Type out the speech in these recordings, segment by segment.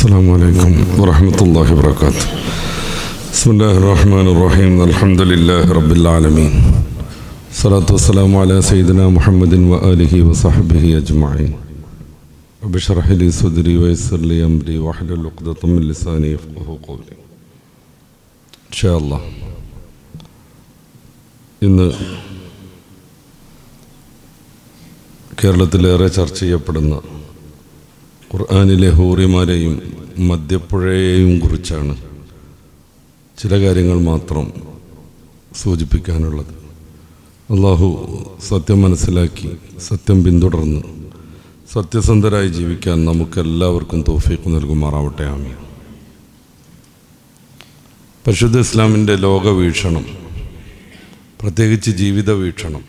السلام عليكم ورحمة الله وبركاته. بسم الله الرحمن الرحيم. الحمد لله رب العالمين. الصلاة والسلام على سيدنا محمد وآله وصحبه أجمعين. رب اشرح لي صدري ويسر لي أمري واحلل عقدة من لساني يفقهوا قولي. إن شاء الله. ഇന്ന് കേരളത്തിലേറെ ചർച്ച ചെയ്യപ്പെടുന്ന ഖുർആനിലെ ഹൂറിമാരെയും മധ്യപ്പുഴയെയും കുറിച്ചാണ് ചില കാര്യങ്ങൾ മാത്രം സൂചിപ്പിക്കാനുള്ളത്. അള്ളാഹു സത്യം മനസ്സിലാക്കി സത്യം പിന്തുടർന്ന് സത്യസന്ധരായി ജീവിക്കാൻ നമുക്കെല്ലാവർക്കും തൗഫീഖ് നൽകുമാറാവട്ടെ. ആമീൻ. പരിശുദ്ധ ഇസ്ലാമിൻ്റെ ലോകവീക്ഷണം, പ്രത്യേകിച്ച് ജീവിത വീക്ഷണം,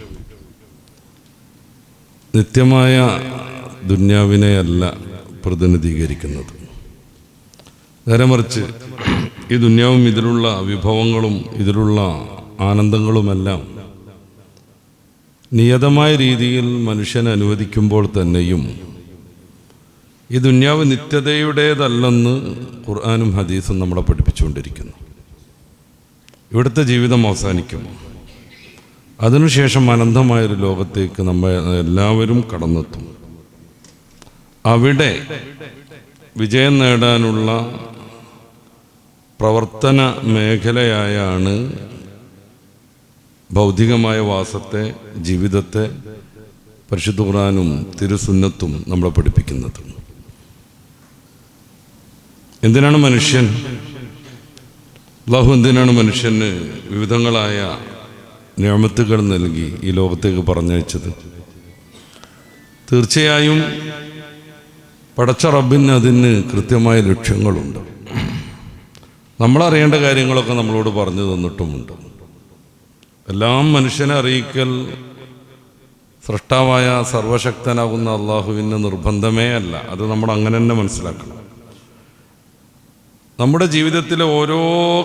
നിത്യമായ ദുന്യാവിനെയല്ല പ്രതിനിധീകരിക്കുന്നത്. നേരെ മറിച്ച് ഈ ദുന്യാവും ഇതിലുള്ള വിഭവങ്ങളും ഇതിലുള്ള ആനന്ദങ്ങളുമെല്ലാം നിയതമായ രീതിയിൽ മനുഷ്യനെ അനുവദിക്കുമ്പോൾ തന്നെയും ഈ ദുന്യാവ് നിത്യതയുടേതല്ലെന്ന് ഖുർആനും ഹദീസും നമ്മളെ പഠിപ്പിച്ചുകൊണ്ടിരിക്കുന്നു. ഇവിടുത്തെ ജീവിതം അവസാനിക്കും. അതിനുശേഷം അനന്തമായൊരു ലോകത്തേക്ക് നമ്മൾ എല്ലാവരും കടന്നെത്തും. അവിടെ വിജയം നേടാനുള്ള പ്രവർത്തന മേഖലയായാണ് ഭൗതികമായ വാസത്തെ, ജീവിതത്തെ പരിശുദ്ധ ഖുർആനും തിരുസുന്നത്തും നമ്മളെ പഠിപ്പിക്കുന്നത്. എന്തിനാണ് മനുഷ്യൻ, അല്ലാഹു എന്തിനാണ് മനുഷ്യന് വിവിധങ്ങളായ നിഅമത്തുകൾ നൽകി ഈ ലോകത്തേക്ക് പറഞ്ഞയച്ചത്? തീർച്ചയായും പടച്ച റബ്ബിന് അതിന് കൃത്യമായ ലക്ഷ്യങ്ങളുണ്ട്. നമ്മളറിയേണ്ട കാര്യങ്ങളൊക്കെ നമ്മളോട് പറഞ്ഞു തന്നിട്ടുമുണ്ട്. എല്ലാം മനുഷ്യനെ അറിയിക്കൽ സൃഷ്ടാവായ സർവശക്തനാകുന്ന അള്ളാഹുവിന് നിർബന്ധമേ അല്ല. അത് നമ്മൾ അങ്ങനെ തന്നെ മനസ്സിലാക്കണം. നമ്മുടെ ജീവിതത്തിലെ ഓരോ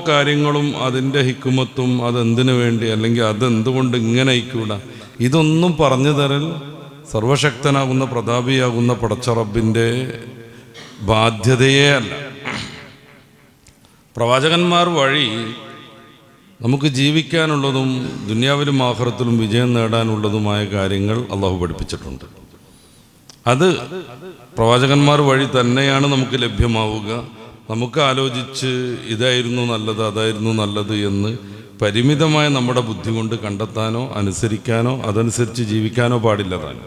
കാര്യങ്ങളും അതിൻ്റെ ഹിക്കുമത്തും അതെന്തിനു വേണ്ടി, അല്ലെങ്കിൽ അതെന്തുകൊണ്ട് ഇങ്ങനെ ആയിക്കൂടാ, ഇതൊന്നും പറഞ്ഞു തരൽ സർവശക്തനാകുന്ന പ്രതാപിയാകുന്ന പടച്ച റബ്ബിൻ്റെ ബാധ്യതയേ അല്ല. പ്രവാചകന്മാർ വഴി നമുക്ക് ജീവിക്കാനുള്ളതും ദുനിയാവിലും ആഖിറത്തിലും വിജയം നേടാനുള്ളതുമായ കാര്യങ്ങൾ അള്ളാഹു പഠിപ്പിച്ചിട്ടുണ്ട്. അത് പ്രവാചകന്മാർ വഴി തന്നെയാണ് നമുക്ക് ലഭ്യമാവുക. നമുക്ക് ആലോചിച്ച് ഇതായിരുന്നു നല്ലത്, അതായിരുന്നു നല്ലത് എന്ന് പരിമിതമായ നമ്മുടെ ബുദ്ധി കൊണ്ട് കണ്ടെത്താനോ അനുസരിക്കാനോ അതനുസരിച്ച് ജീവിക്കാനോ പാടില്ലതാണ്.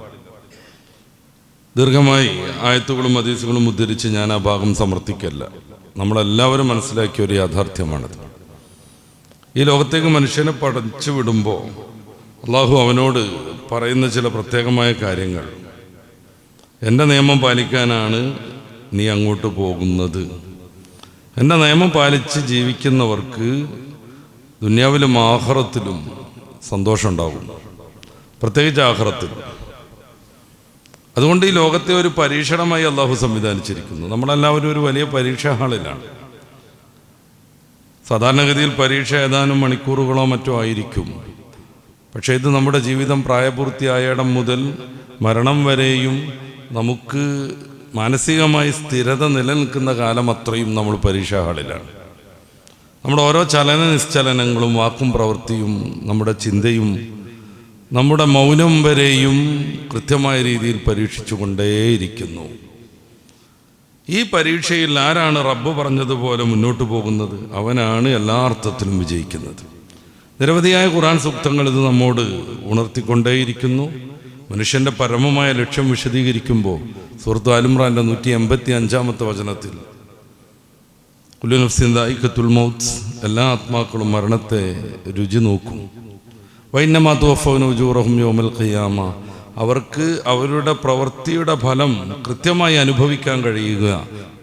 ദീർഘമായി ആയത്തുകളും ഹദീസുകളും ഉദ്ധരിച്ച് ഞാൻ ആ ഭാഗം സമർത്ഥിക്കല്ല. നമ്മളെല്ലാവരും മനസ്സിലാക്കിയ ഒരു യാഥാർത്ഥ്യമാണത്. ഈ ലോകത്തേക്ക് മനുഷ്യനെ പടച്ചു വിടുമ്പോൾ അള്ളാഹു അവനോട് പറയുന്ന ചില പ്രത്യേകമായ കാര്യങ്ങൾ. എൻ്റെ നിയമം പാലിക്കാനാണ് നീ അങ്ങോട്ട് പോകുന്നത്. എൻ്റെ നിയമം പാലിച്ച് ജീവിക്കുന്നവർക്ക് ദുനിയാവിലും ആഖിറത്തിലും സന്തോഷം ഉണ്ടാകും, പ്രത്യേകിച്ച് ആഖിറത്തിൽ. അതുകൊണ്ട് ഈ ലോകത്തെ ഒരു പരീക്ഷണമായി അള്ളാഹു സംവിധാനിച്ചിരിക്കുന്നു. നമ്മളെല്ലാവരും ഒരു വലിയ പരീക്ഷാ ഹാളിലാണ്. സാധാരണഗതിയിൽ പരീക്ഷ ഏതാനും മണിക്കൂറുകളോ മറ്റോ ആയിരിക്കും. പക്ഷേ ഇത് നമ്മുടെ ജീവിതം പ്രായപൂർത്തിയായിടം മുതൽ മരണം വരെയും നമുക്ക് മാനസികമായി സ്ഥിരത നിലനിൽക്കുന്ന കാലം അത്രയും നമ്മൾ പരീക്ഷാ ഹാളിലാണ്. നമ്മുടെ ഓരോ ചലന നിശ്ചലനങ്ങളും വാക്കും പ്രവൃത്തിയും നമ്മുടെ ചിന്തയും നമ്മുടെ മൗനം വരെയും കൃത്യമായ രീതിയിൽ പരീക്ഷിച്ചു കൊണ്ടേയിരിക്കുന്നു. ഈ പരീക്ഷയിൽ ആരാണ് റബ്ബ് പറഞ്ഞതുപോലെ മുന്നോട്ട് പോകുന്നത്, അവനാണ് എല്ലാ അർത്ഥത്തിലും വിജയിക്കുന്നത്. നിരവധിയായ ഖുർആൻ സൂക്തങ്ങൾ ഇത് നമ്മോട് ഉണർത്തിക്കൊണ്ടേയിരിക്കുന്നു. മനുഷ്യൻ്റെ പരമമായ ലക്ഷ്യം വിശദീകരിക്കുമ്പോൾ സൂറത്ത് ആൽ ഇംറാന്റെ 185 വചനത്തിൽ കുല്ലു നഫ്സിൻ ദായിഖത്തുൽ മൗത്ത്, എല്ലാ ആത്മാക്കളും മരണത്തെ രുചി നോക്കും. വഇന്നമാ തുവഫൗന ഉജൂറഹും യൗമൽ ഖിയാമ, അവർക്ക് അവരുടെ പ്രവൃത്തിയുടെ ഫലം കൃത്യമായി അനുഭവിക്കാൻ കഴിയുക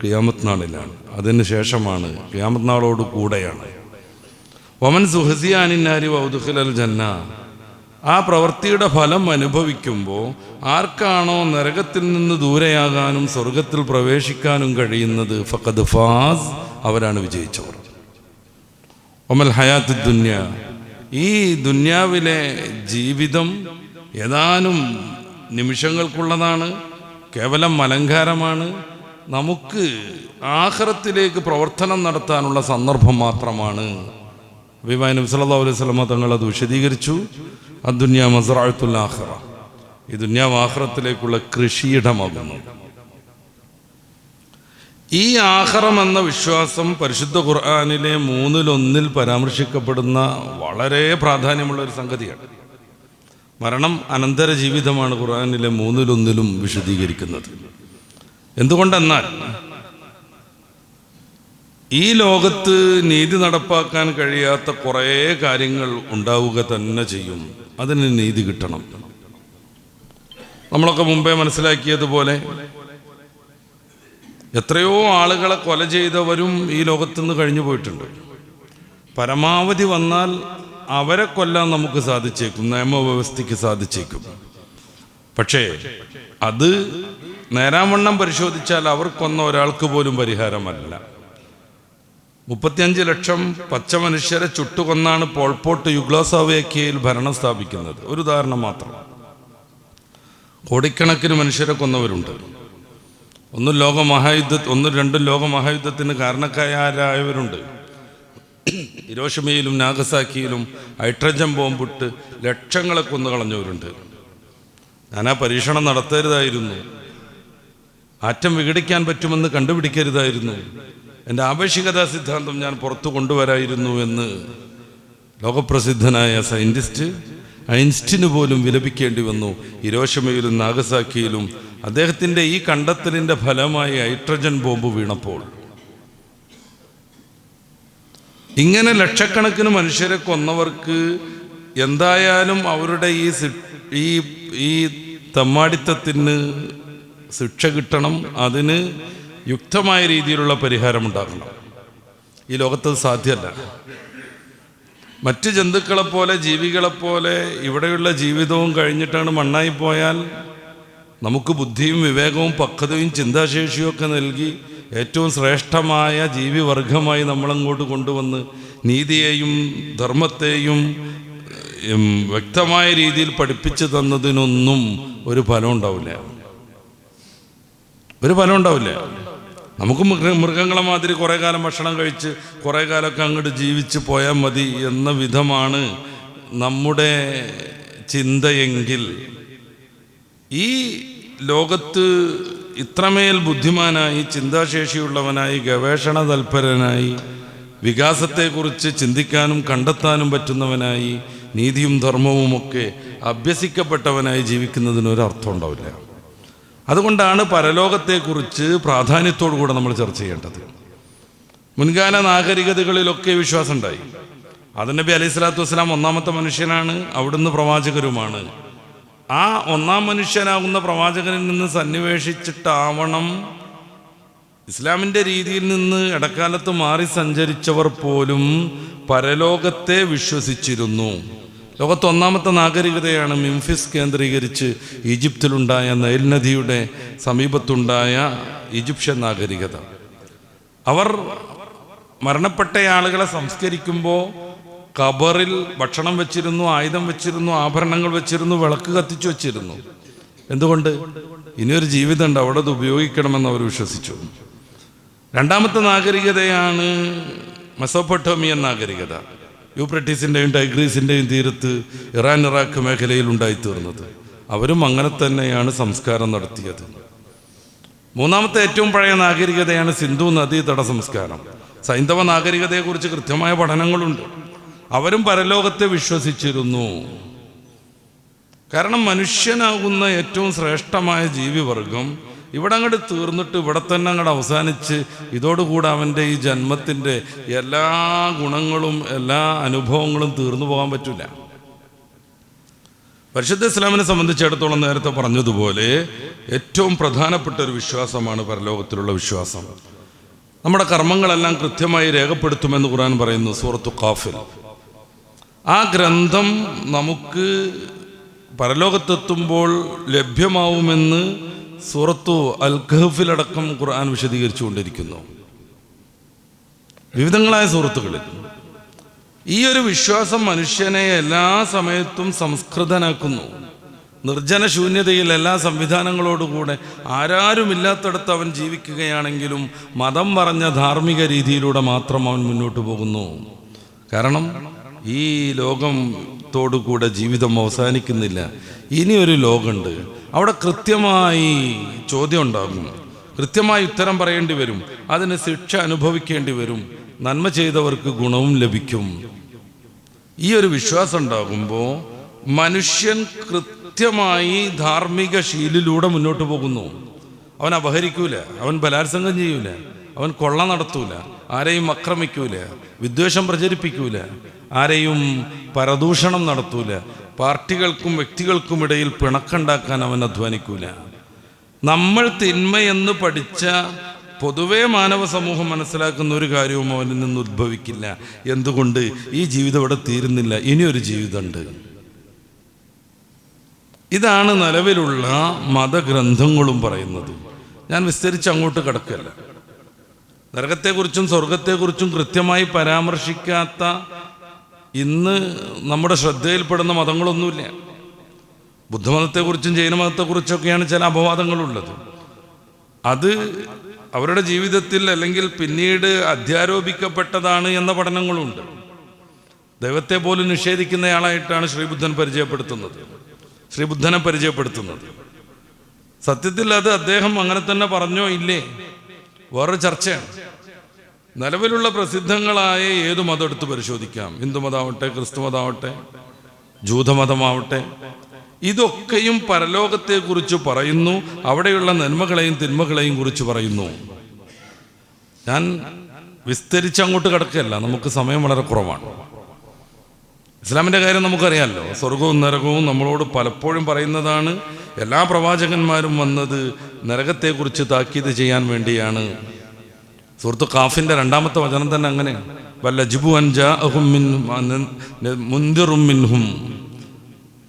ഖിയാമത്ത് നാളിലാണ്. അതിന് ശേഷമാണ്, ഖിയാമത്ത് നാളോട് കൂടെയാണ്. വമൻ സുഹസിയ അനിൻ നാരി വഉദ്ഖിലൽ ജന്ന, ആ പ്രവൃത്തിയുടെ ഫലം അനുഭവിക്കുമ്പോൾ ആർക്കാണോ നരകത്തിൽ നിന്ന് ദൂരെയാകാനും സ്വർഗത്തിൽ പ്രവേശിക്കാനും കഴിയുന്നത്, ഫഖദ് ഫാസ്, അവരാണ് വിജയിച്ചവർ. വമൽ ഹയാത്തു ദുനിയ, ഈ ദുന്യാവിലെ ജീവിതം ഏതാനും നിമിഷങ്ങൾക്കുള്ളതാണ്, കേവലം അലങ്കാരമാണ്. നമുക്ക് ആഖിറത്തിലേക്ക് പ്രവർത്തനം നടത്താനുള്ള സന്ദർഭം മാത്രമാണ്. നബി സല്ലല്ലാഹു അലൈഹി വസല്ലം തങ്ങൾ അത് വിശദീകരിച്ചു. അദ്ദുനിയ മസ്റഅത്തുൽ ആഖിറ, ഈ ദുനിയാവ് ആഖിറത്തിലേക്കുള്ള കൃഷിയിടമാകുന്നു. ഈ ആഖിറം എന്ന വിശ്വാസം പരിശുദ്ധ ഖുർആനിലെ 1/3 പരാമർശിക്കപ്പെടുന്ന വളരെ പ്രാധാന്യമുള്ള ഒരു സംഗതിയാണ്. മരണം അനന്തര ജീവിതമാണ് ഖുർആനിലെ 1/3 വിശദീകരിക്കുന്നത്. എന്തുകൊണ്ടെന്നാൽ ഈ ലോകത്ത് നീതി നടപ്പാക്കാൻ കഴിയാത്ത കുറേ കാര്യങ്ങൾ ഉണ്ടാവുക തന്നെ ചെയ്യും. അതിന് നീതി കിട്ടണം. നമ്മളൊക്കെ മുമ്പേ മനസ്സിലാക്കിയതുപോലെ എത്രയോ ആളുകളെ കൊല ചെയ്തവരും ഈ ലോകത്തുനിന്ന് കഴിഞ്ഞു പോയിട്ടുണ്ട്. പരമാവധി വന്നാൽ അവരെ കൊല്ലാൻ നമുക്ക് സാധിച്ചേക്കും, നിയമവ്യവസ്ഥയ്ക്ക് സാധിച്ചേക്കും. പക്ഷേ അത് നേരാവണ്ണം പരിശോധിച്ചാൽ അവർ കൊന്ന ഒരാൾക്ക് പോലും പരിഹാരമല്ല. 35 ലക്ഷം പച്ച മനുഷ്യരെ ചുട്ടുകൊന്നാണ് പോൾപോട്ട് യുഗ്ലോസ്ലാവിയയിൽ ഭരണം സ്ഥാപിക്കുന്നത്. ഒരു ഉദാഹരണം മാത്രം. കോടിക്കണക്കിന് മനുഷ്യരെ കൊന്നവരുണ്ട്. 1 2 ലോകമഹായുദ്ധത്തിന് കാരണക്കാരായവരുണ്ട്. ഹിരോഷിമയിലും നാഗസാക്കിയിലും ഹൈഡ്രജൻ ബോംബിട്ട് ലക്ഷങ്ങളെ കൊന്നുകളഞ്ഞവരുണ്ട്. ഞാൻ ആ പരീക്ഷണം നടത്തരുതായിരുന്നു, ആറ്റം വിഘടിക്കാൻ പറ്റുമെന്ന് കണ്ടുപിടിക്കരുതായിരുന്നു, എൻ്റെ ആപേക്ഷികതാ സിദ്ധാന്തം ഞാൻ പുറത്തു കൊണ്ടുവരായിരുന്നു എന്ന് ലോകപ്രസിദ്ധനായ സയൻറ്റിസ്റ്റ് ഐൻസ്റ്റീന് പോലും വിലപിക്കേണ്ടി വന്നു. ഹിരോഷിമയിലും നാഗസാക്കിയിലും അദ്ദേഹത്തിൻ്റെ ഈ കണ്ടെത്തലിൻ്റെ ഫലമായി ഹൈഡ്രജൻ ബോംബ് വീണപ്പോൾ. ഇങ്ങനെ ലക്ഷക്കണക്കിന് മനുഷ്യരെ കൊന്നവർക്ക് എന്തായാലും അവരുടെ ഈ തെമ്മാടിത്തത്തിന് ശിക്ഷ കിട്ടണം. അതിന് യുക്തമായ രീതിയിലുള്ള പരിഹാരമുണ്ടാകണം. ഈ ലോകത്ത് സാധ്യമല്ല. മറ്റ് ജന്തുക്കളെപ്പോലെ ജീവികളെപ്പോലെ ഇവിടെയുള്ള ജീവിതവും കഴിഞ്ഞിട്ടാണ് മണ്ണായി പോയാൽ നമുക്ക് ബുദ്ധിയും വിവേകവും പക്വതയും ചിന്താശേഷിയും ഒക്കെ നൽകി ഏറ്റവും ശ്രേഷ്ഠമായ ജീവിവർഗമായി നമ്മളങ്ങോട്ട് കൊണ്ടുവന്ന് നീതിയെയും ധർമ്മത്തെയും വ്യക്തമായ രീതിയിൽ പഠിപ്പിച്ചു തന്നതിനൊന്നും ഒരു ഫലം ഉണ്ടാവില്ല. നമുക്ക് മൃഗങ്ങളെ മാതിരി കുറേ കാലം ഭക്ഷണം കഴിച്ച് കുറേ കാലമൊക്കെ അങ്ങോട്ട് ജീവിച്ച് പോയാൽ മതി എന്ന വിധമാണ് നമ്മുടെ ചിന്തയെങ്കിൽ ഈ ലോകത്ത് ഇത്രമേൽ ബുദ്ധിമാനായി, ചിന്താശേഷിയുള്ളവനായി, ഗവേഷണ തൽപരനായി, വികാസത്തെക്കുറിച്ച് ചിന്തിക്കാനും കണ്ടെത്താനും പറ്റുന്നവനായി, നീതിയും ധർമ്മവുമൊക്കെ അഭ്യസിക്കപ്പെട്ടവനായി ജീവിക്കുന്നതിനൊരർത്ഥം ഉണ്ടാവില്ല. അതുകൊണ്ടാണ് പരലോകത്തെക്കുറിച്ച് പ്രാധാന്യത്തോടു കൂടെ നമ്മൾ ചർച്ച ചെയ്യേണ്ടത്. മുൻകാല നാഗരികതകളിലൊക്കെ വിശ്വാസം ഉണ്ടായി. നബി അലൈഹി സ്വലാത്തു വസ്സലാം 1ാമത്തെ മനുഷ്യനാണ്, അവിടുന്ന് പ്രവാചകരുമാണ്. ആ 1ാം മനുഷ്യനാകുന്ന പ്രവാചകനിൽ നിന്ന് സന്നിവേശിച്ചിട്ടാവണം ഇസ്ലാമിൻ്റെ രീതിയിൽ നിന്ന് ഇടക്കാലത്ത് മാറി സഞ്ചരിച്ചവർ പോലും പരലോകത്തെ വിശ്വസിച്ചിരുന്നു. ലോകത്ത് 1ാമത്തെ നാഗരികതയാണ് മെംഫിസ് കേന്ദ്രീകരിച്ച് ഈജിപ്തിലുണ്ടായ നൈൽ നദിയുടെ സമീപത്തുണ്ടായ ഈജിപ്ഷ്യൻ നാഗരികത. അവർ മരണപ്പെട്ട ആളുകളെ സംസ്കരിക്കുമ്പോൾ ഖബറിൽ ഭക്ഷണം വെച്ചിരുന്നു, ആയുധം വെച്ചിരുന്നു, ആഭരണങ്ങൾ വെച്ചിരുന്നു, വിളക്ക് കത്തിച്ചു വെച്ചിരുന്നു. എന്തുകൊണ്ട്? ഇനിയൊരു ജീവിതമുണ്ട്, അവിടെ അത് ഉപയോഗിക്കണമെന്ന് അവർ വിശ്വസിച്ചു. 2ാമത്തെ നാഗരികതയാണ് മെസോപ്പൊട്ടേമിയൻ നാഗരികത. യൂഫ്രട്ടീസിൻ്റെയും ടൈഗ്രീസിൻ്റെയും തീരത്ത് ഇറാൻ ഇറാഖ് മേഖലയിൽ ഉണ്ടായിത്തീർന്നത്. അവരും അങ്ങനെ തന്നെയാണ് സംസ്കാരം നടത്തിയത്. 3ാമത്തെ ഏറ്റവും പഴയ നാഗരികതയാണ് സിന്ധു നദീതട സംസ്കാരം. സൈന്ധവ നാഗരികതയെക്കുറിച്ച് കൃത്യമായ പഠനങ്ങളുണ്ട്. അവരും പരലോകത്തെ വിശ്വസിച്ചിരുന്നു. കാരണം മനുഷ്യനാകുന്ന ഏറ്റവും ശ്രേഷ്ഠമായ ജീവിവർഗം ഇവിടെ അങ്ങോട്ട് തീർന്നിട്ട് ഇവിടെ തന്നെ അങ്ങോട്ട് അവസാനിച്ച് ഇതോടുകൂടെ അവൻ്റെ ഈ ജന്മത്തിൻ്റെ എല്ലാ ഗുണങ്ങളും എല്ലാ അനുഭവങ്ങളും തീർന്നു പോകാൻ പറ്റില്ല. പരിശുദ്ധ ഇസ്ലാമിനെ സംബന്ധിച്ചിടത്തോളം നേരത്തെ പറഞ്ഞതുപോലെ ഏറ്റവും പ്രധാനപ്പെട്ട ഒരു വിശ്വാസമാണ് പരലോകത്തിലുള്ള വിശ്വാസം. നമ്മുടെ കർമ്മങ്ങളെല്ലാം കൃത്യമായി രേഖപ്പെടുത്തുമെന്ന് ഖുർആൻ പറയുന്നു സൂറത്തു ഖാഫിൽ. ആ ഗ്രന്ഥം നമുക്ക് പരലോകത്തെത്തുമ്പോൾ ലഭ്യമാവുമെന്ന് സൂറത്തു അൽ കഹ്ഫിലടക്കം ഖുർആൻ വിശദീകരിച്ചു കൊണ്ടിരിക്കുന്നു വിവിധങ്ങളായ സൂറത്തുകളിൽ. ഈ ഒരു വിശ്വാസം മനുഷ്യനെ എല്ലാ സമയത്തും സംസ്കൃതനാക്കുന്നു. നിർജ്ജന ശൂന്യതയിൽ എല്ലാ സംവിധാനങ്ങളോടുകൂടെ ആരാരുമില്ലാത്തടത്ത് അവൻ ജീവിക്കുകയാണെങ്കിലും മതം പറഞ്ഞ ധാർമ്മിക രീതിയിലൂടെ മാത്രം അവൻ മുന്നോട്ട് പോകുന്നു. കാരണം ഈ ലോകത്തോടുകൂടെ ജീവിതം അവസാനിക്കുന്നില്ല. ഇനിയൊരു ലോകമുണ്ട്. അവിടെ കൃത്യമായി ചോദ്യം ഉണ്ടാകും, കൃത്യമായി ഉത്തരം പറയേണ്ടി വരും, അതിന് ശിക്ഷ അനുഭവിക്കേണ്ടി വരും, നന്മ ചെയ്തവർക്ക് ഗുണവും ലഭിക്കും. ഈ ഒരു വിശ്വാസം ഉണ്ടാകുമ്പോൾ മനുഷ്യൻ കൃത്യമായി ധാർമ്മിക ശീലിലൂടെ മുന്നോട്ട് പോകുന്നു. അവൻ അപഹരിക്കൂല, അവൻ ബലാത്സംഗം ചെയ്യൂല, അവൻ കൊള്ള നടത്തൂല, ആരെയും ആക്രമിക്കൂല, വിദ്വേഷം പ്രചരിപ്പിക്കൂല, ആരെയും പരദൂഷണം നടത്തൂല, പാർട്ടികൾക്കും വ്യക്തികൾക്കും ഇടയിൽ പിണക്കുണ്ടാക്കാൻ അവൻ അധ്വാനിക്കൂല. നമ്മൾ തിന്മയെന്ന് പഠിച്ച പൊതുവേ മാനവ സമൂഹം മനസ്സിലാക്കുന്ന ഒരു കാര്യവും അവനിൽ നിന്ന് ഉദ്ഭവിക്കില്ല. എന്തുകൊണ്ട്? ഈ ജീവിതം ഇവിടെ തീരുന്നില്ല, ഇനിയൊരു ജീവിതമുണ്ട്. ഇതാണ് നിലവിലുള്ള മതഗ്രന്ഥങ്ങളും പറയുന്നത്. ഞാൻ വിസ്തരിച്ച് അങ്ങോട്ട് കിടക്കല്ല. നരകത്തെക്കുറിച്ചും സ്വർഗത്തെക്കുറിച്ചും കൃത്യമായി പരാമർശിക്കാത്ത ഇന്ന് നമ്മുടെ ശ്രദ്ധയിൽപ്പെടുന്ന മതങ്ങളൊന്നുമില്ല. ബുദ്ധമതത്തെക്കുറിച്ചും ജൈനമതത്തെക്കുറിച്ചൊക്കെയാണ് ചില അപവാദങ്ങളുള്ളത്. അത് അവരുടെ ജീവിതത്തിൽ അല്ലെങ്കിൽ പിന്നീട് അധ്യാരോപിക്കപ്പെട്ടതാണ് എന്ന പഠനങ്ങളുണ്ട്. ദൈവത്തെ പോലും നിഷേധിക്കുന്നയാളായിട്ടാണ് ശ്രീബുദ്ധനെ പരിചയപ്പെടുത്തുന്നത്. സത്യത്തിൽ അത് അദ്ദേഹം അങ്ങനെ തന്നെ പറഞ്ഞോ ഇല്ലേ വേറൊരു ചർച്ചയാണ്. നിലവിലുള്ള പ്രസിദ്ധങ്ങളായ ഏതു മതം എടുത്ത് പരിശോധിക്കാം, ഹിന്ദുമതമാവട്ടെ, ക്രിസ്തുമതമാവട്ടെ, ജൂതമതമാവട്ടെ, ഇതൊക്കെയും പരലോകത്തെക്കുറിച്ച് പറയുന്നു, അവിടെയുള്ള നന്മകളെയും തിന്മകളെയും കുറിച്ച് പറയുന്നു. ഞാൻ വിസ്തരിച്ചങ്ങോട്ട് കിടക്കുകയല്ല, നമുക്ക് സമയം വളരെ കുറവാണ്. ഇസ്ലാമിൻ്റെ കാര്യം നമുക്കറിയാമല്ലോ. സ്വർഗവും നരകവും നമ്മളോട് പലപ്പോഴും പറയുന്നതാണ്. എല്ലാ പ്രവാചകന്മാരും വന്നത് നരകത്തെക്കുറിച്ച് താക്കീത് ചെയ്യാൻ വേണ്ടിയാണ്. സൂറത്ത് ഖാഫിൻ്റെ 2-ാമത്തെ വചനം തന്നെ അങ്ങനെയാണ്. വല്ലജിബു അൻ ജാഅഹും മുൻദിറും മിൻഹും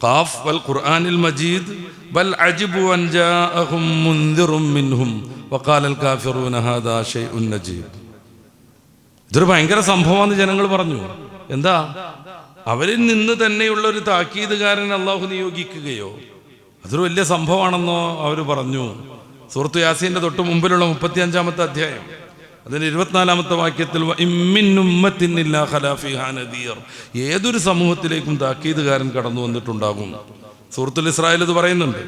ഖാഫ് വൽ ഖുർആനിൽ മജീദ് ബൽ അജിബു അൻ ജാഅഹും മുൻദിറും മിൻഹും വഖാലൽ കാഫിറൂന ഹാദാ ശൈഉൻ നജീബ്. ഇതൊരു ഭയങ്കര സംഭവമാണെന്ന് ജനങ്ങൾ പറഞ്ഞു. എന്താ? അവരിൽ നിന്ന് തന്നെയുള്ള ഒരു താക്കീതുകാരൻ അള്ളാഹു നിയോഗിക്കുകയോ? അതൊരു വലിയ സംഭവമാണെന്നോ അവർ പറഞ്ഞു. സൂറത്ത് യാസീൻ്റെ തൊട്ട് മുമ്പിലുള്ള 35-ാമത്തെ അധ്യായം അതിൻ്റെ 24-ാമത്തെ വാക്യത്തിൽ ഏതൊരു സമൂഹത്തിലേക്കും താക്കീതുകാരൻ കടന്നു വന്നിട്ടുണ്ടാകും. സൂറത്തുൽ ഇസ്രായേൽ ഇത് പറയുന്നുണ്ട്.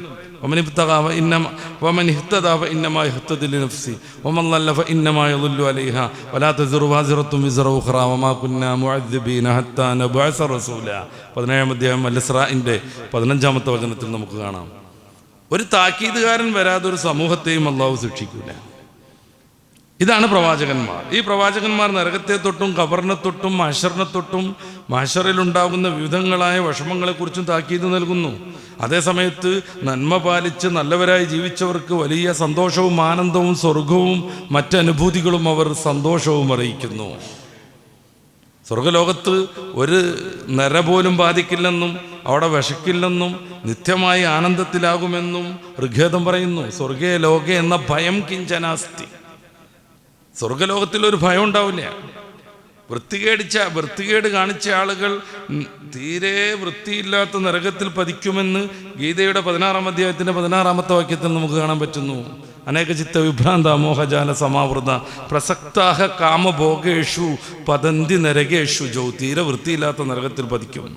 പതിനഞ്ചാമത്തെ വചനത്തിൽ നമുക്ക് കാണാം, ഒരു താക്കീതുകാരൻ വരാതെ ഒരു സമൂഹത്തെയും അള്ളാഹു ശിക്ഷിക്കൂല. ഇതാണ് പ്രവാചകന്മാർ. ഈ പ്രവാചകന്മാർ നരകത്തെ തൊട്ടും ഖബറിനെ തൊട്ടും മഹ്ശറിനെ തൊട്ടും മഹ്ശറിലുണ്ടാകുന്ന വിവിധങ്ങളായ വിഷമങ്ങളെക്കുറിച്ചും താക്കീത് നൽകുന്നു. അതേസമയത്ത് നന്മ പാലിച്ച് നല്ലവരായി ജീവിച്ചവർക്ക് വലിയ സന്തോഷവും ആനന്ദവും സ്വർഗവും മറ്റനുഭൂതികളും അവർ സന്തോഷവും അറിയിക്കുന്നു. സ്വർഗലോകത്ത് ഒരു നര പോലും ബാധിക്കില്ലെന്നും അവിടെ വിശക്കില്ലെന്നും നിത്യമായി ആനന്ദത്തിലാകുമെന്നും ഋഗ്വേദം പറയുന്നു. സ്വർഗേ ലോകേ എന്ന ഭയം കിഞ്ചനാസ്തി. സ്വർഗലോകത്തിൽ ഒരു ഭയം ഉണ്ടാവില്ല. വൃത്തികേട് കാണിച്ച ആളുകൾ തീരെ വൃത്തിയില്ലാത്ത നരകത്തിൽ പതിക്കുമെന്ന് ഗീതയുടെ 16-ാം അധ്യായത്തിൻ്റെ 16-ാമത്തെ വാക്യത്തിൽ നമുക്ക് കാണാൻ പറ്റുന്നു. അനേക ചിത്ത വിഭ്രാന്ത മോഹജാല സമാവൃത പ്രസക്താഹ കാമഭോഗേഷു പതന്തി നരകേഷു ജോ. തീരെ വൃത്തിയില്ലാത്ത നരകത്തിൽ പതിക്കും.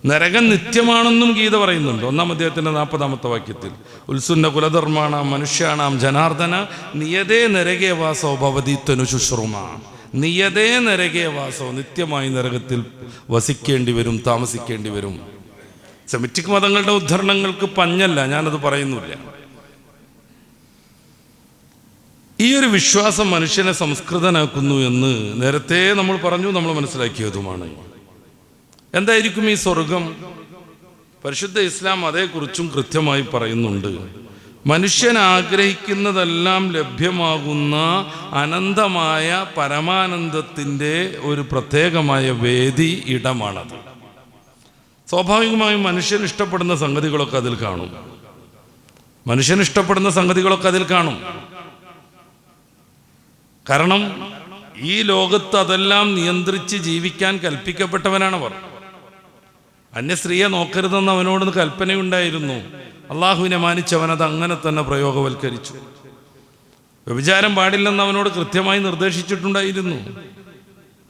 നരകം നിത്യമാണെന്നും ഗീത പറയുന്നുണ്ട്. 1-ാം അധ്യായത്തിൻ്റെ 40-ാമത്തെ വാക്യത്തിൽ ഉത്സുന്ന കുലധർമാണാം മനുഷ്യാണാം ജനാർദ്ദന നിയതേ നരകേ വാസോ ഭവതി തനു ശുശ്രൂമ. നിയതേ നരകേ വാസോ, നിത്യമായി നരകത്തിൽ വസിക്കേണ്ടി വരും, താമസിക്കേണ്ടി വരും. സെമിറ്റിക് മതങ്ങളുടെ ഉദ്ധരണങ്ങൾക്ക് പഞ്ഞല്ല, ഞാനത് പറയുന്നില്ല. ഈ ഒരു വിശ്വാസം മനുഷ്യനെ സംസ്കൃതനാക്കുന്നു എന്ന് നേരത്തെ നമ്മൾ പറഞ്ഞു, നമ്മൾ മനസ്സിലാക്കിയതുമാണ്. എന്തായിരിക്കും ഈ സ്വർഗം? പരിശുദ്ധ ഇസ്ലാം അതേക്കുറിച്ചും കൃത്യമായി പറയുന്നുണ്ട്. മനുഷ്യൻ ആഗ്രഹിക്കുന്നതെല്ലാം ലഭ്യമാകുന്ന അനന്തമായ പരമാനന്ദത്തിൻ്റെ ഒരു പ്രത്യേകമായ വേദി ഇടമാണത്. സ്വാഭാവികമായും മനുഷ്യൻ ഇഷ്ടപ്പെടുന്ന സംഗതികളൊക്കെ അതിൽ കാണും. കാരണം ഈ ലോകത്ത് അതെല്ലാം നിയന്ത്രിച്ച് ജീവിക്കാൻ കൽപ്പിക്കപ്പെട്ടവനാണവർ. അന്യസ്ത്രീയെ നോക്കരുതെന്ന് അവനോട് കൽപ്പനയുണ്ടായിരുന്നു. അള്ളാഹുവിനെ മാനിച്ചവനത് അങ്ങനെ തന്നെ പ്രയോഗവൽക്കരിച്ചു. വ്യഭിചാരം പാടില്ലെന്ന് അവനോട് കൃത്യമായി നിർദ്ദേശിച്ചിട്ടുണ്ടായിരുന്നു.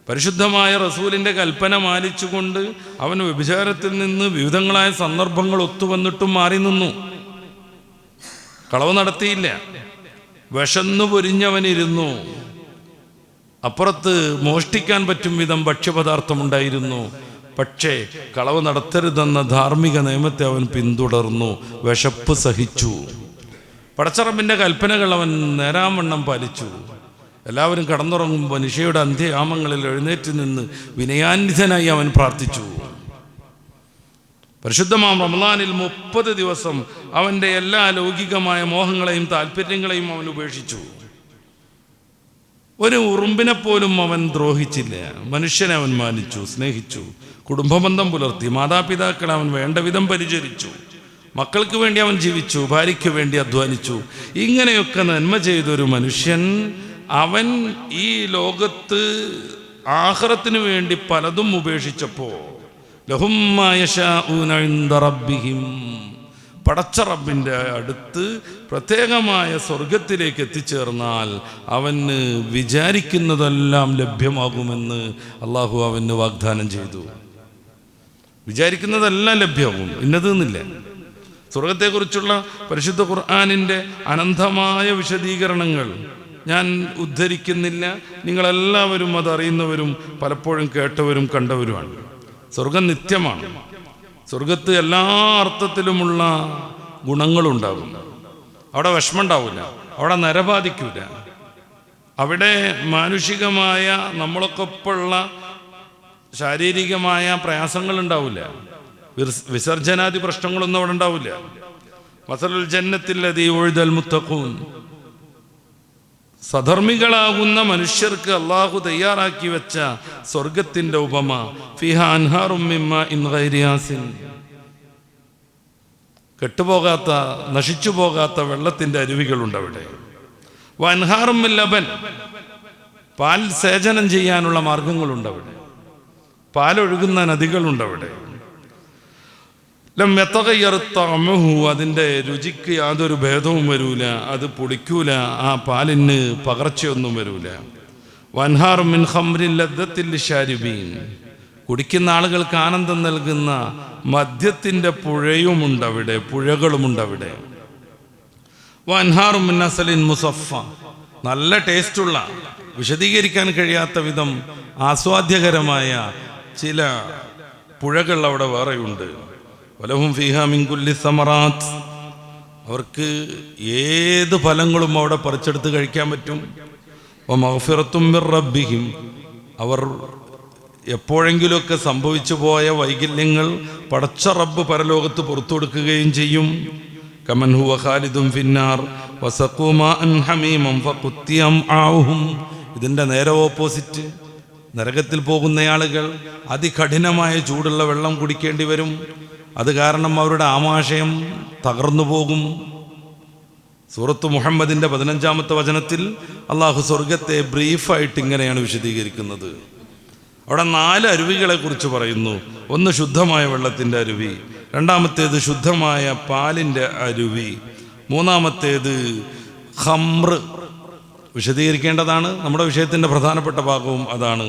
പരിശുദ്ധമായ റസൂലിൻ്റെ കൽപ്പന മാനിച്ചുകൊണ്ട് അവൻ വ്യഭിചാരത്തിൽ നിന്ന് വിവിധങ്ങളായ സന്ദർഭങ്ങൾ ഒത്തുവന്നിട്ടും മാറി നിന്നു. കളവ് നടത്തിയില്ല. വിശന്നു പൊരിഞ്ഞവനിരുന്നു. അപ്പുറത്ത് മോഷ്ടിക്കാൻ പറ്റും വിധം ഭക്ഷ്യപദാർത്ഥമുണ്ടായിരുന്നു. പക്ഷേ കളവ് നടത്തരുതെന്ന ധാർമ്മിക നിയമത്തെ അവൻ പിന്തുടർന്നു. വിശപ്പ് സഹിച്ചു. പടച്ചറബിൻ്റെ കൽപ്പനകൾ അവൻ നേരാവണ്ണം പാലിച്ചു. എല്ലാവരും കടന്നുറങ്ങുമ്പോൾ നിശയുടെ അന്ത്യയാമങ്ങളിൽ എഴുന്നേറ്റ് നിന്ന് വിനയാന്വിതനായി അവൻ പ്രാർത്ഥിച്ചു. പരിശുദ്ധമാം റമളാനിൽ 30 ദിവസം അവൻ്റെ എല്ലാ ലൗകികമായ മോഹങ്ങളെയും താല്പര്യങ്ങളെയും അവൻ ഉപേക്ഷിച്ചു. ഒരു ഉറുമ്പിനെ പോലും അവൻ ദ്രോഹിച്ചില്ല. മനുഷ്യനെ അവൻ മാനിച്ചു, സ്നേഹിച്ചു, കുടുംബബന്ധം പുലർത്തി, മാതാപിതാക്കളെ അവൻ വേണ്ട വിധം പരിചരിച്ചു, മക്കൾക്ക് വേണ്ടി അവൻ ജീവിച്ചു, ഭാര്യയ്ക്ക് വേണ്ടി അധ്വാനിച്ചു. ഇങ്ങനെയൊക്കെ നന്മ ചെയ്തൊരു മനുഷ്യൻ അവൻ ഈ ലോകത്ത് ആഖിറത്തിന് വേണ്ടി പലതും ഉപേക്ഷിച്ചപ്പോൾ ലഹും മാ യശാഊന ഇൻദ റബ്ബിഹിം, പടച്ച റബ്ബിൻ്റെ അടുത്ത് പ്രത്യേകമായ സ്വർഗത്തിലേക്ക് എത്തിച്ചേർന്നാൽ അവന് വിചാരിക്കുന്നതെല്ലാം ലഭ്യമാകുമെന്ന് അള്ളാഹു അവന് വാഗ്ദാനം ചെയ്തു. വിചാരിക്കുന്നതെല്ലാം ലഭ്യമാകും, ഇന്നതെന്നില്ല. സ്വർഗത്തെക്കുറിച്ചുള്ള പരിശുദ്ധ ഖുർആനിൻ്റെ അനന്തമായ വിശദീകരണങ്ങൾ ഞാൻ ഉദ്ധരിക്കുന്നില്ല. നിങ്ങളെല്ലാവരും അതറിയുന്നവരും പലപ്പോഴും കേട്ടവരും കണ്ടവരുമാണ്. സ്വർഗം നിത്യമാണ്. സ്വർഗത്ത് എല്ലാ അർത്ഥത്തിലുമുള്ള ഗുണങ്ങളുണ്ടാകും. അവിടെ വിഷമം ഉണ്ടാവില്ല, അവിടെ നരബാധിക്കില്ല, അവിടെ മാനുഷികമായ നമ്മളൊക്കൊപ്പമുള്ള ശാരീരികമായ പ്രയാസങ്ങൾ ഉണ്ടാവില്ല, വിസർജനാദി പ്രശ്നങ്ങളൊന്നും അവിടെ ഉണ്ടാവില്ല. മസലുൽ ജന്നത്തില്ലദീ ഉഇദൽ മുത്തഖൂൻ, സധർമ്മികളാകുന്ന മനുഷ്യർക്ക് അള്ളാഹു തയ്യാറാക്കി വെച്ച സ്വർഗത്തിൻ്റെ ഉപമ ഫിഹാ അൻഹാറും മിൻ മാഇൻ ഗൈരി ആസിൻ, കെട്ടുപോകാത്ത നശിച്ചു പോകാത്ത വെള്ളത്തിൻ്റെ അരുവികളുണ്ട് അവിടെ. വൻഹാറും മിൻ ലബൻ, പാൽ സേചനം ചെയ്യാനുള്ള മാർഗങ്ങളുണ്ട് അവിടെ. പാലൊഴുകുന്ന നദികളുണ്ട് അവിടെ. ലം യതഗയ്യർ തഅമുഹു, അതിൻ്റെ രുചിക്ക് യാതൊരു ഭേദവും വരൂല, അത് പൊളിക്കൂല, ആ പാലിന് പകർച്ചയൊന്നും വരൂല. വൻഹാറും മിൻ ഖംറിൻ ലദ്ദത്തിൽ ലിശാരിബീൻ, കുടിക്കുന്ന ആളുകൾക്ക് ആനന്ദം നൽകുന്ന മദ്യത്തിൻ്റെ പുഴയുമുണ്ടവിടെ, പുഴകളുമുണ്ടവിടെ. വൻഹാറും മിൻ അസലിൻ മുസഫ, നല്ല ടേസ്റ്റുള്ള, വിശദീകരിക്കാൻ കഴിയാത്ത വിധം ആസ്വാദ്യകരമായ ചില പുഴകൾ അവിടെ വേറെയുണ്ട്. വലഹും ഫീഹാ മിൻ കുല്ലി സമറാത്ത്, അവർക്ക് ഏത് ഫലങ്ങളും അവിടെ പറിച്ചെടുത്ത് കഴിക്കാൻ പറ്റും. വമഗ്ഫിറത്തും മിർ റബ്ബിഹിം, അവർ എപ്പോഴെങ്കിലുമൊക്കെ സംഭവിച്ചു പോയ വൈകല്യങ്ങൾ പടച്ച റബ്ബ് പരലോകത്ത് പുറത്തു കൊടുക്കുകയും ചെയ്യും. കമൻ ഹുവ ഖാലിദും ഫിന്നാർ വസഖൂ മാഅൻ ഹമീമൻ ഫഖുത്തിയ അംആഉഹും, ഇതിൻ്റെ നേരെ ഓപ്പോസിറ്റ്. നരകത്തിൽ പോകുന്ന ആളുകൾ അതികഠിനമായ ചൂടുള്ള വെള്ളം കുടിക്കേണ്ടി വരും. അത് കാരണം അവരുടെ ആമാശയം തകർന്നു പോകും. സൂറത്ത് മുഹമ്മദിൻ്റെ 15-ാമത്തെ വചനത്തിൽ അള്ളാഹു സ്വർഗത്തെ ബ്രീഫായിട്ട് ഇങ്ങനെയാണ് വിശദീകരിക്കുന്നത്. അവിടെ 4 അരുവികളെ കുറിച്ച് പറയുന്നു. ഒന്ന് ശുദ്ധമായ വെള്ളത്തിൻ്റെ അരുവി, രണ്ടാമത്തേത് ശുദ്ധമായ പാലിൻ്റെ അരുവി, മൂന്നാമത്തേത് ഖംറ്, വിശദീകരിക്കേണ്ടതാണ്, നമ്മുടെ വിഷയത്തിൻ്റെ പ്രധാനപ്പെട്ട ഭാഗവും അതാണ്,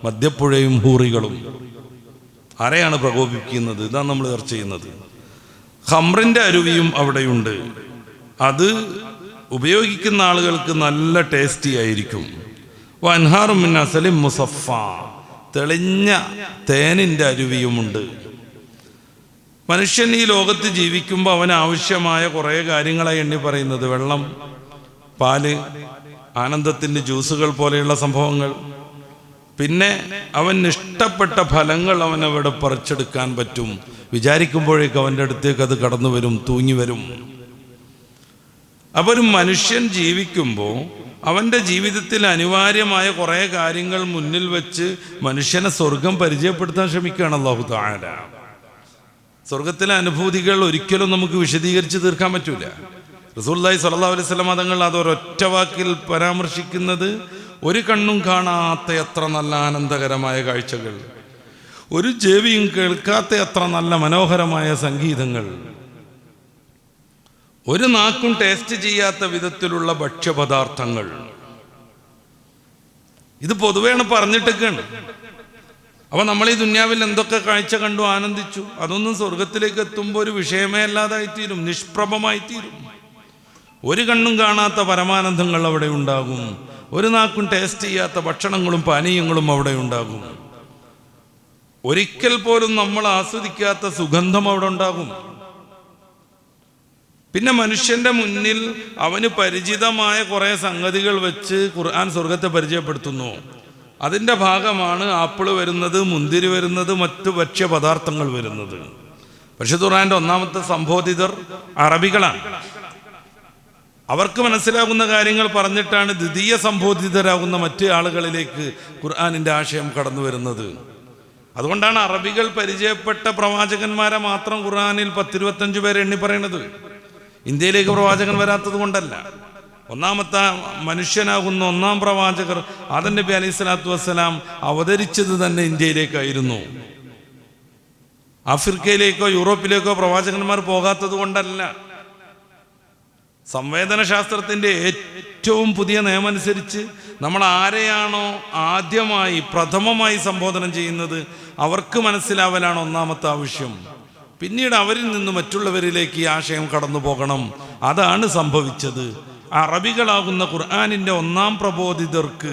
മദ്യപ്പുഴയും ഹൂറികളും. ആരെയാണ് പ്രകോപിപ്പിക്കുന്നത്? ഇതാണ് നമ്മൾ ചർച്ച ചെയ്യുന്നത്. ഖംറിൻ്റെ അരുവിയും അവിടെയുണ്ട്. അത് ഉപയോഗിക്കുന്ന ആളുകൾക്ക് നല്ല ടേസ്റ്റി ആയിരിക്കും. വൻഹാറും മിൻ അസലിൻ മുസഫ, തെളിഞ്ഞ തേനിൻ്റെ അരുവിയുമുണ്ട്. മനുഷ്യൻ ഈ ലോകത്ത് ജീവിക്കുമ്പോൾ അവന് ആവശ്യമായ കുറേ കാര്യങ്ങളായി എണ്ണി പറയുന്നത് വെള്ളം, പാല്, ആനന്ദത്തിൻ്റെ ജ്യൂസുകൾ പോലെയുള്ള സംഭവങ്ങൾ. പിന്നെ അവൻ ഇഷ്ടപ്പെട്ട ഫലങ്ങൾ അവനവിടെ പറിച്ചെടുക്കാൻ പറ്റും. വിചാരിക്കുമ്പോഴേക്ക് അവൻ്റെ അടുത്തേക്ക് അത് കടന്നു വരും, തൂങ്ങി വരും. അപ്പോൾ ഒരു മനുഷ്യൻ ജീവിക്കുമ്പോൾ അവൻ്റെ ജീവിതത്തിൽ അനിവാര്യമായ കുറേ കാര്യങ്ങൾ മുന്നിൽ വെച്ച് മനുഷ്യനെ സ്വർഗം പരിചയപ്പെടുത്താൻ ശ്രമിക്കുകയാണ് അല്ലാഹു തആല. സ്വർഗത്തിലെ അനുഭൂതികൾ ഒരിക്കലും നമുക്ക് വിശദീകരിച്ച് തീർക്കാൻ പറ്റൂല. റസൂലുള്ളാഹി സ്വല്ലല്ലാഹു അലൈഹി വസല്ലം തങ്ങൾ അതൊരൊറ്റ വാക്കിൽ പരാമർശിക്കുന്നത് ഒരു കണ്ണും കാണാത്ത എത്ര നല്ല ആനന്ദകരമായ കാഴ്ചകൾ, ഒരു ചെവിയും കേൾക്കാത്ത അത്ര നല്ല മനോഹരമായ സംഗീതങ്ങൾ, ഒരു നാക്കും ടേസ്റ്റ് ചെയ്യാത്ത വിധത്തിലുള്ള ഭക്ഷ്യപദാർത്ഥങ്ങൾ. ഇത് പൊതുവെയാണ് പറഞ്ഞിട്ടൊക്കെയാണ്. അപ്പൊ നമ്മൾ ഈ ദുന്യാവിൽ എന്തൊക്കെ കാഴ്ച കണ്ടു ആനന്ദിച്ചു, അതൊന്നും സ്വർഗത്തിലേക്ക് എത്തുമ്പോൾ ഒരു വിഷയമേ അല്ലാതായിത്തീരും, നിഷ്പ്രഭമായിത്തീരും. ഒരു കണ്ണും കാണാത്ത പരമാനന്ദങ്ങൾ അവിടെ ഉണ്ടാകും. ഒരു നാക്കും ടേസ്റ്റ് ചെയ്യാത്ത ഭക്ഷണങ്ങളും പാനീയങ്ങളും അവിടെ ഉണ്ടാകും. ഒരിക്കൽ പോലും നമ്മൾ ആസ്വദിക്കാത്ത സുഗന്ധം അവിടെ ഉണ്ടാകും. പിന്നെ മനുഷ്യന്റെ മുന്നിൽ അവന് പരിചിതമായ കുറെ സംഗതികൾ വെച്ച് ഖുർആൻ സ്വർഗത്തെ പരിചയപ്പെടുത്തുന്നു. അതിൻ്റെ ഭാഗമാണ് ആപ്പിള് വരുന്നത്, മുന്തിരി വരുന്നത്, മറ്റു ഭക്ഷ്യപദാർത്ഥങ്ങൾ വരുന്നത്. പരിശുദ്ധ ഖുർആന്റെ ഒന്നാമത്തെ സംബോധിതർ അറബികളാണ്. അവർക്ക് മനസ്സിലാകുന്ന കാര്യങ്ങൾ പറഞ്ഞിട്ടാണ് ദ്വിതീയ സംബോധിതരാകുന്ന മറ്റു ആളുകളിലേക്ക് ഖുർആനിൻ്റെ ആശയം കടന്നു വരുന്നത്. അതുകൊണ്ടാണ് അറബികൾ പരിചയപ്പെട്ട പ്രവാചകന്മാരെ മാത്രം ഖുർആനിൽ 10-25 പേരെ എണ്ണി പറയുന്നത്. ഇന്ത്യയിലേക്ക് പ്രവാചകൻ വരാത്തത് കൊണ്ടല്ല. ഒന്നാമത്തെ മനുഷ്യനാകുന്ന ഒന്നാം പ്രവാചകർ ആദം നബി അലൈഹി സ്വലാത്തു വസ്സലാം അവതരിച്ചത് തന്നെ ഇന്ത്യയിലേക്കായിരുന്നു. ആഫ്രിക്കയിലേക്കോ യൂറോപ്പിലേക്കോ പ്രവാചകന്മാർ പോകാത്തത് കൊണ്ടല്ല. സംവേദന ശാസ്ത്രത്തിൻ്റെ ഏറ്റവും പുതിയ നിയമം അനുസരിച്ച് നമ്മൾ ആരെയാണോ ആദ്യമായി പ്രഥമമായി സംബോധന ചെയ്യുന്നത് അവർക്ക് മനസ്സിലാവലാണ് ഒന്നാമത്തെ ആവശ്യം. പിന്നീട് അവരിൽ നിന്ന് മറ്റുള്ളവരിലേക്ക് ഈ ആശയം കടന്നു പോകണം. അതാണ് സംഭവിച്ചത്. അറബികളാകുന്ന ഖുർആനിൻ്റെ ഒന്നാം പ്രബോധിതർക്ക്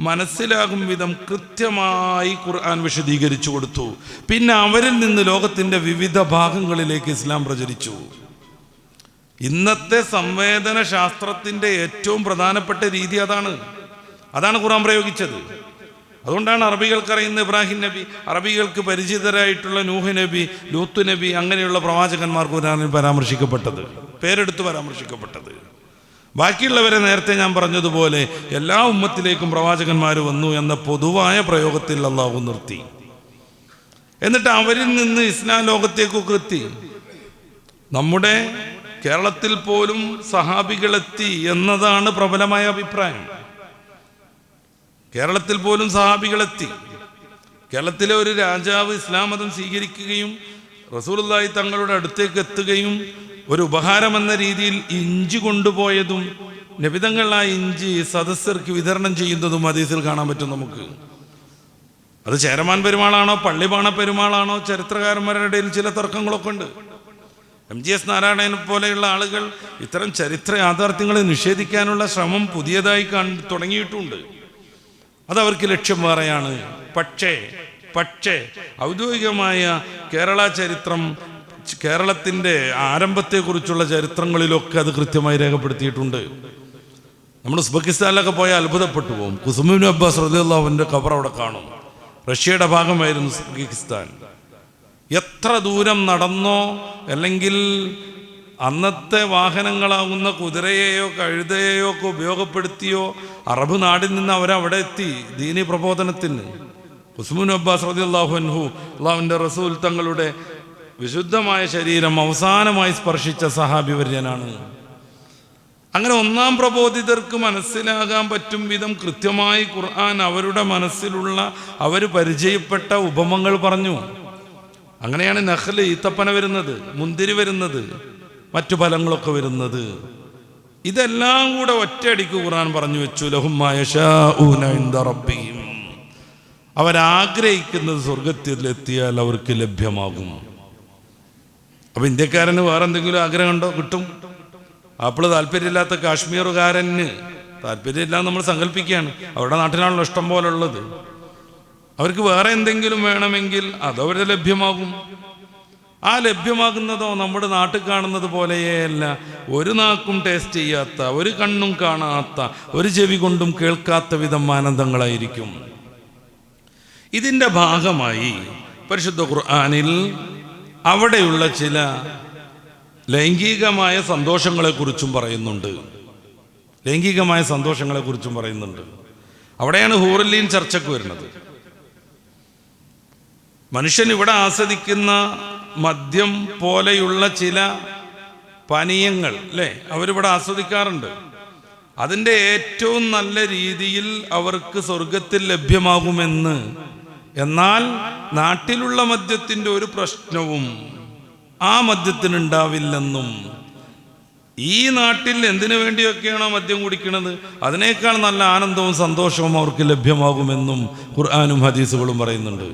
മനസ്സിലാകും വിധം കൃത്യമായി ഖുർആൻ വിശദീകരിച്ചു കൊടുത്തു. പിന്നെ അവരിൽ നിന്ന് ലോകത്തിൻ്റെ വിവിധ ഭാഗങ്ങളിലേക്ക് ഇസ്ലാം പ്രചരിച്ചു. ഇന്നത്തെ സംവേദന ശാസ്ത്രത്തിൻ്റെ ഏറ്റവും പ്രധാനപ്പെട്ട രീതി അതാണ് ഖുർആൻ പ്രയോഗിച്ചത്. അതുകൊണ്ടാണ് അറബികൾക്കറിയുന്ന ഇബ്രാഹിം നബി, അറബികൾക്ക് പരിചിതരായിട്ടുള്ള നൂഹ് നബി, ലൂത്ത് നബി, അങ്ങനെയുള്ള പ്രവാചകന്മാർ ഖുർആനിൽ പരാമർശിക്കപ്പെട്ടത്, പേരെടുത്ത് പരാമർശിക്കപ്പെട്ടത്. ബാക്കിയുള്ളവരെ നേരത്തെ ഞാൻ പറഞ്ഞതുപോലെ എല്ലാ ഉമ്മത്തിലേക്കും പ്രവാചകന്മാർ വന്നു എന്ന പൊതുവായ പ്രയോഗത്തിൽ അല്ലാഹു നിർത്തി. എന്നിട്ട് അവരിൽ നിന്ന് ഇസ്ലാം ലോകത്തേക്കൊക്കെ എത്തി. നമ്മുടെ കേരളത്തിൽ പോലും സഹാബികളെത്തി എന്നതാണ് പ്രബലമായ അഭിപ്രായം. കേരളത്തിൽ പോലും സഹാബികളെത്തി. കേരളത്തിലെ ഒരു രാജാവ് ഇസ്ലാം മതം സ്വീകരിക്കുകയും റസൂലുള്ളാഹി തങ്ങളുടെ അടുത്തേക്ക് എത്തുകയും ഒരു ഉപഹാരം എന്ന രീതിയിൽ ഇഞ്ചി കൊണ്ടുപോയതും നബിതങ്ങൾ ആ ഇഞ്ചി സദസ്യർക്ക് വിതരണം ചെയ്യുന്നതും ഹദീസിൽ കാണാൻ പറ്റും നമുക്ക്. അത് ചേരമാൻ പെരുമാളാണോ പള്ളിബാണ പെരുമാളാണോ ചരിത്രകാരന്മാരുടെ ഇടയിൽ ചില തർക്കങ്ങളൊക്കെ ഉണ്ട്. MGS നാരായണനെ പോലെയുള്ള ആളുകൾ ഇത്തരം ചരിത്ര യാഥാർത്ഥ്യങ്ങളെ നിഷേധിക്കാനുള്ള ശ്രമം പുതിയതായി തുടങ്ങിയിട്ടുണ്ട്. അതവർക്ക് ലക്ഷ്യം വേറെയാണ്. പക്ഷേ ഔദ്യോഗികമായ കേരള ചരിത്രം, കേരളത്തിൻ്റെ ആരംഭത്തെക്കുറിച്ചുള്ള ചരിത്രങ്ങളിലൊക്കെ അത് കൃത്യമായി രേഖപ്പെടുത്തിയിട്ടുണ്ട്. നമ്മൾ ഉസ്ബെക്കിസ്ഥാനിലൊക്കെ പോയാൽ അത്ഭുതപ്പെട്ടു പോകും. ഖുസ്മു അബ്ബാസ് റളിയല്ലാഹുവിൻ്റെ ഖബർ അവിടെ കാണും. റഷ്യയുടെ ഭാഗമായിരുന്നു ഉസ്ബെക്കിസ്ഥാൻ. എത്ര ദൂരം നടന്നോ അല്ലെങ്കിൽ അന്നത്തെ വാഹനങ്ങളാകുന്ന കുതിരയെയോ കഴുതയെയോ ഒക്കെ ഉപയോഗപ്പെടുത്തിയോ അറബ് നാടിൽ നിന്ന് അവരവിടെ എത്തി ദീനി പ്രബോധനത്തിന്. ഖുസ്മു അബ്ബാസ് റളിയല്ലാഹു അൻഹു, അല്ലാഹുവിൻ്റെ റസൂൽ തങ്ങളുടെ വിശുദ്ധമായ ശരീരം അവസാനമായി സ്പർശിച്ച സഹാബിവര്യനാണ്. അങ്ങനെ ഒന്നാം പ്രബോധിതർക്ക് മനസ്സിലാകാൻ പറ്റും വിധം കൃത്യമായി ഖുർആൻ അവരുടെ മനസ്സിലുള്ള അവർ പരിചയപ്പെട്ട ഉപമകൾ പറഞ്ഞു. അങ്ങനെയാണ് നഖ്ല്, ഈത്തപ്പന വരുന്നത്, മുന്തിരി വരുന്നത്, മറ്റു ഫലങ്ങളൊക്കെ വരുന്നത്. ഇതെല്ലാം കൂടെ ഒറ്റയടിക്ക് ഖുർആൻ പറഞ്ഞു വെച്ചു. ലഹും മാ യശാഊന ഇൻദ റബ്ബിഹിം, അവരാഗ്രഹിക്കുന്നത് സ്വർഗത്തിലെത്തിയാൽ അവർക്ക് ലഭ്യമാകും. അപ്പം ഇന്ത്യക്കാരന് വേറെ എന്തെങ്കിലും ആഗ്രഹമുണ്ടോ? കിട്ടും. അപ്പോൾ താല്പര്യമില്ലാത്ത കാശ്മീറുകാരന് താല്പര്യമില്ല നമ്മൾ സങ്കല്പിക്കുകയാണ്. അവരുടെ നാട്ടിലാണല്ലോ ഇഷ്ടം പോലെ ഉള്ളത്. അവർക്ക് വേറെ എന്തെങ്കിലും വേണമെങ്കിൽ അതവരെ ലഭ്യമാകും. ആ ലഭ്യമാകുന്നതോ നമ്മുടെ നാട്ടിൽ കാണുന്നത് പോലെയല്ല. ഒരു നാക്കും ടേസ്റ്റ് ചെയ്യാത്ത, ഒരു കണ്ണും കാണാത്ത, ഒരു ചെവി കൊണ്ടും കേൾക്കാത്ത വിധം ആനന്ദങ്ങളായിരിക്കും. ഇതിൻ്റെ ഭാഗമായി പരിശുദ്ധ ഖുർആനിൽ അവിടെയുള്ള ചില ലൈംഗികമായ സന്തോഷങ്ങളെക്കുറിച്ചും പറയുന്നുണ്ട്. അവിടെയാണ് ഹൂറുല്ലീൻ ചർച്ചയ്ക്ക് വരുന്നത്. മനുഷ്യൻ ഇവിടെ ആസ്വദിക്കുന്ന മദ്യം പോലെയുള്ള ചില പാനീയങ്ങൾ അല്ലേ, അവരിവിടെ ആസ്വദിക്കാറുണ്ട്. അതിൻ്റെ ഏറ്റവും നല്ല രീതിയിൽ അവർക്ക് സ്വർഗത്തിൽ ലഭ്യമാകുമെന്ന് എന്നാൽ നാട്ടിലുള്ള മദ്യത്തിൻ്റെ ഒരു പ്രശ്നവും ആ മദ്യത്തിനുണ്ടാവില്ലെന്നും, ഈ നാട്ടിൽ എന്തിനു വേണ്ടിയൊക്കെയാണോ മദ്യം കുടിക്കുന്നത് അതിനേക്കാൾ നല്ല ആനന്ദവും സന്തോഷവും അവർക്ക് ലഭ്യമാകുമെന്നും ഖുർആനും ഹദീസുകളും പറയുന്നുണ്ട്.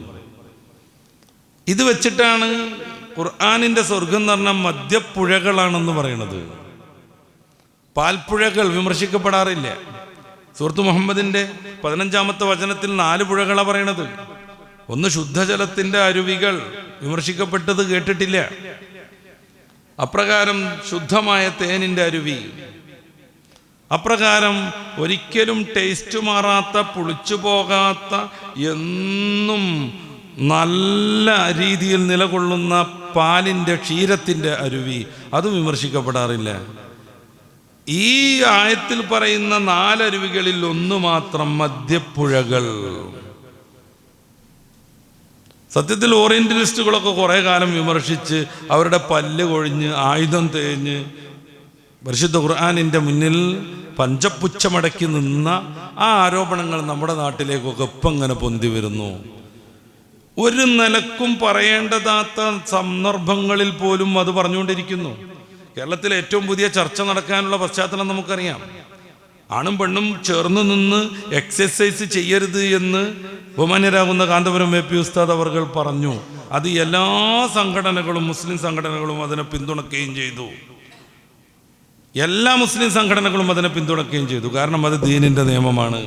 ഇത് വെച്ചിട്ടാണ് ഖുർആനിൻ്റെ സ്വർഗം എന്ന് പറഞ്ഞാൽ മദ്യപ്പുഴകളാണെന്ന് പറയുന്നത്. പാൽപ്പുഴകൾ വിമർശിക്കപ്പെടാറില്ല. സൂറത്ത് മുഹമ്മദിൻ്റെ 15-ാമത്തെ വചനത്തിൽ 4 പുഴകളാണ് പറയണത്. ഒന്ന് ശുദ്ധജലത്തിൻ്റെ അരുവികൾ, വിമർശിക്കപ്പെട്ടത് കേട്ടിട്ടില്ല. അപ്രകാരം ശുദ്ധമായ തേനിൻ്റെ അരുവി, അപ്രകാരം ഒരിക്കലും ടേസ്റ്റ് മാറാത്ത, പുളിച്ചു പോകാത്ത, എന്നും നല്ല രീതിയിൽ നിലകൊള്ളുന്ന പാലിൻ്റെ ക്ഷീരത്തിൻ്റെ അരുവി, അതും വിമർശിക്കപ്പെടാറില്ല. ഈ ആയത്തിൽ പറയുന്ന 4 അരുവികളിൽ ഒന്ന് മാത്രം മദ്യപ്പുഴകൾ. സത്യത്തിൽ ഓറിയന്റലിസ്റ്റുകളൊക്കെ കുറേ കാലം വിമർശിച്ച് അവരുടെ പല്ല് കൊഴിഞ്ഞ് ആയുധം തേഞ്ഞ് പരിശുദ്ധ ഖുർആനിൻ്റെ മുന്നിൽ പഞ്ചപുച്ഛമടക്കി നിന്ന ആ ആരോപണങ്ങൾ നമ്മുടെ നാട്ടിലേക്കൊക്കെ ഇപ്പം ഇങ്ങനെ പൊന്തി വരുന്നു. ഒരു നിലക്കും പറയേണ്ടതാത്ത സന്ദർഭങ്ങളിൽ പോലും അത് പറഞ്ഞുകൊണ്ടിരിക്കുന്നു. കേരളത്തിലെ ഏറ്റവും പുതിയ ചർച്ച നടക്കാനുള്ള പശ്ചാത്തലം നമുക്കറിയാം. ആണും പെണ്ണും ചേർന്ന് നിന്ന് എക്സസൈസ് ചെയ്യരുത് എന്ന് ബഹുമാന്യരാകുന്ന കാന്തപുരം എ പി ഉസ്താദ് അവർ പറഞ്ഞു. അത് എല്ലാ സംഘടനകളും, മുസ്ലിം സംഘടനകളും അതിനെ പിന്തുണയ്ക്കുകയും ചെയ്തു. എല്ലാ മുസ്ലിം സംഘടനകളും അതിനെ പിന്തുണയ്ക്കുകയും ചെയ്തു. കാരണം അത് ദീനിൻ്റെ നിയമമാണ്.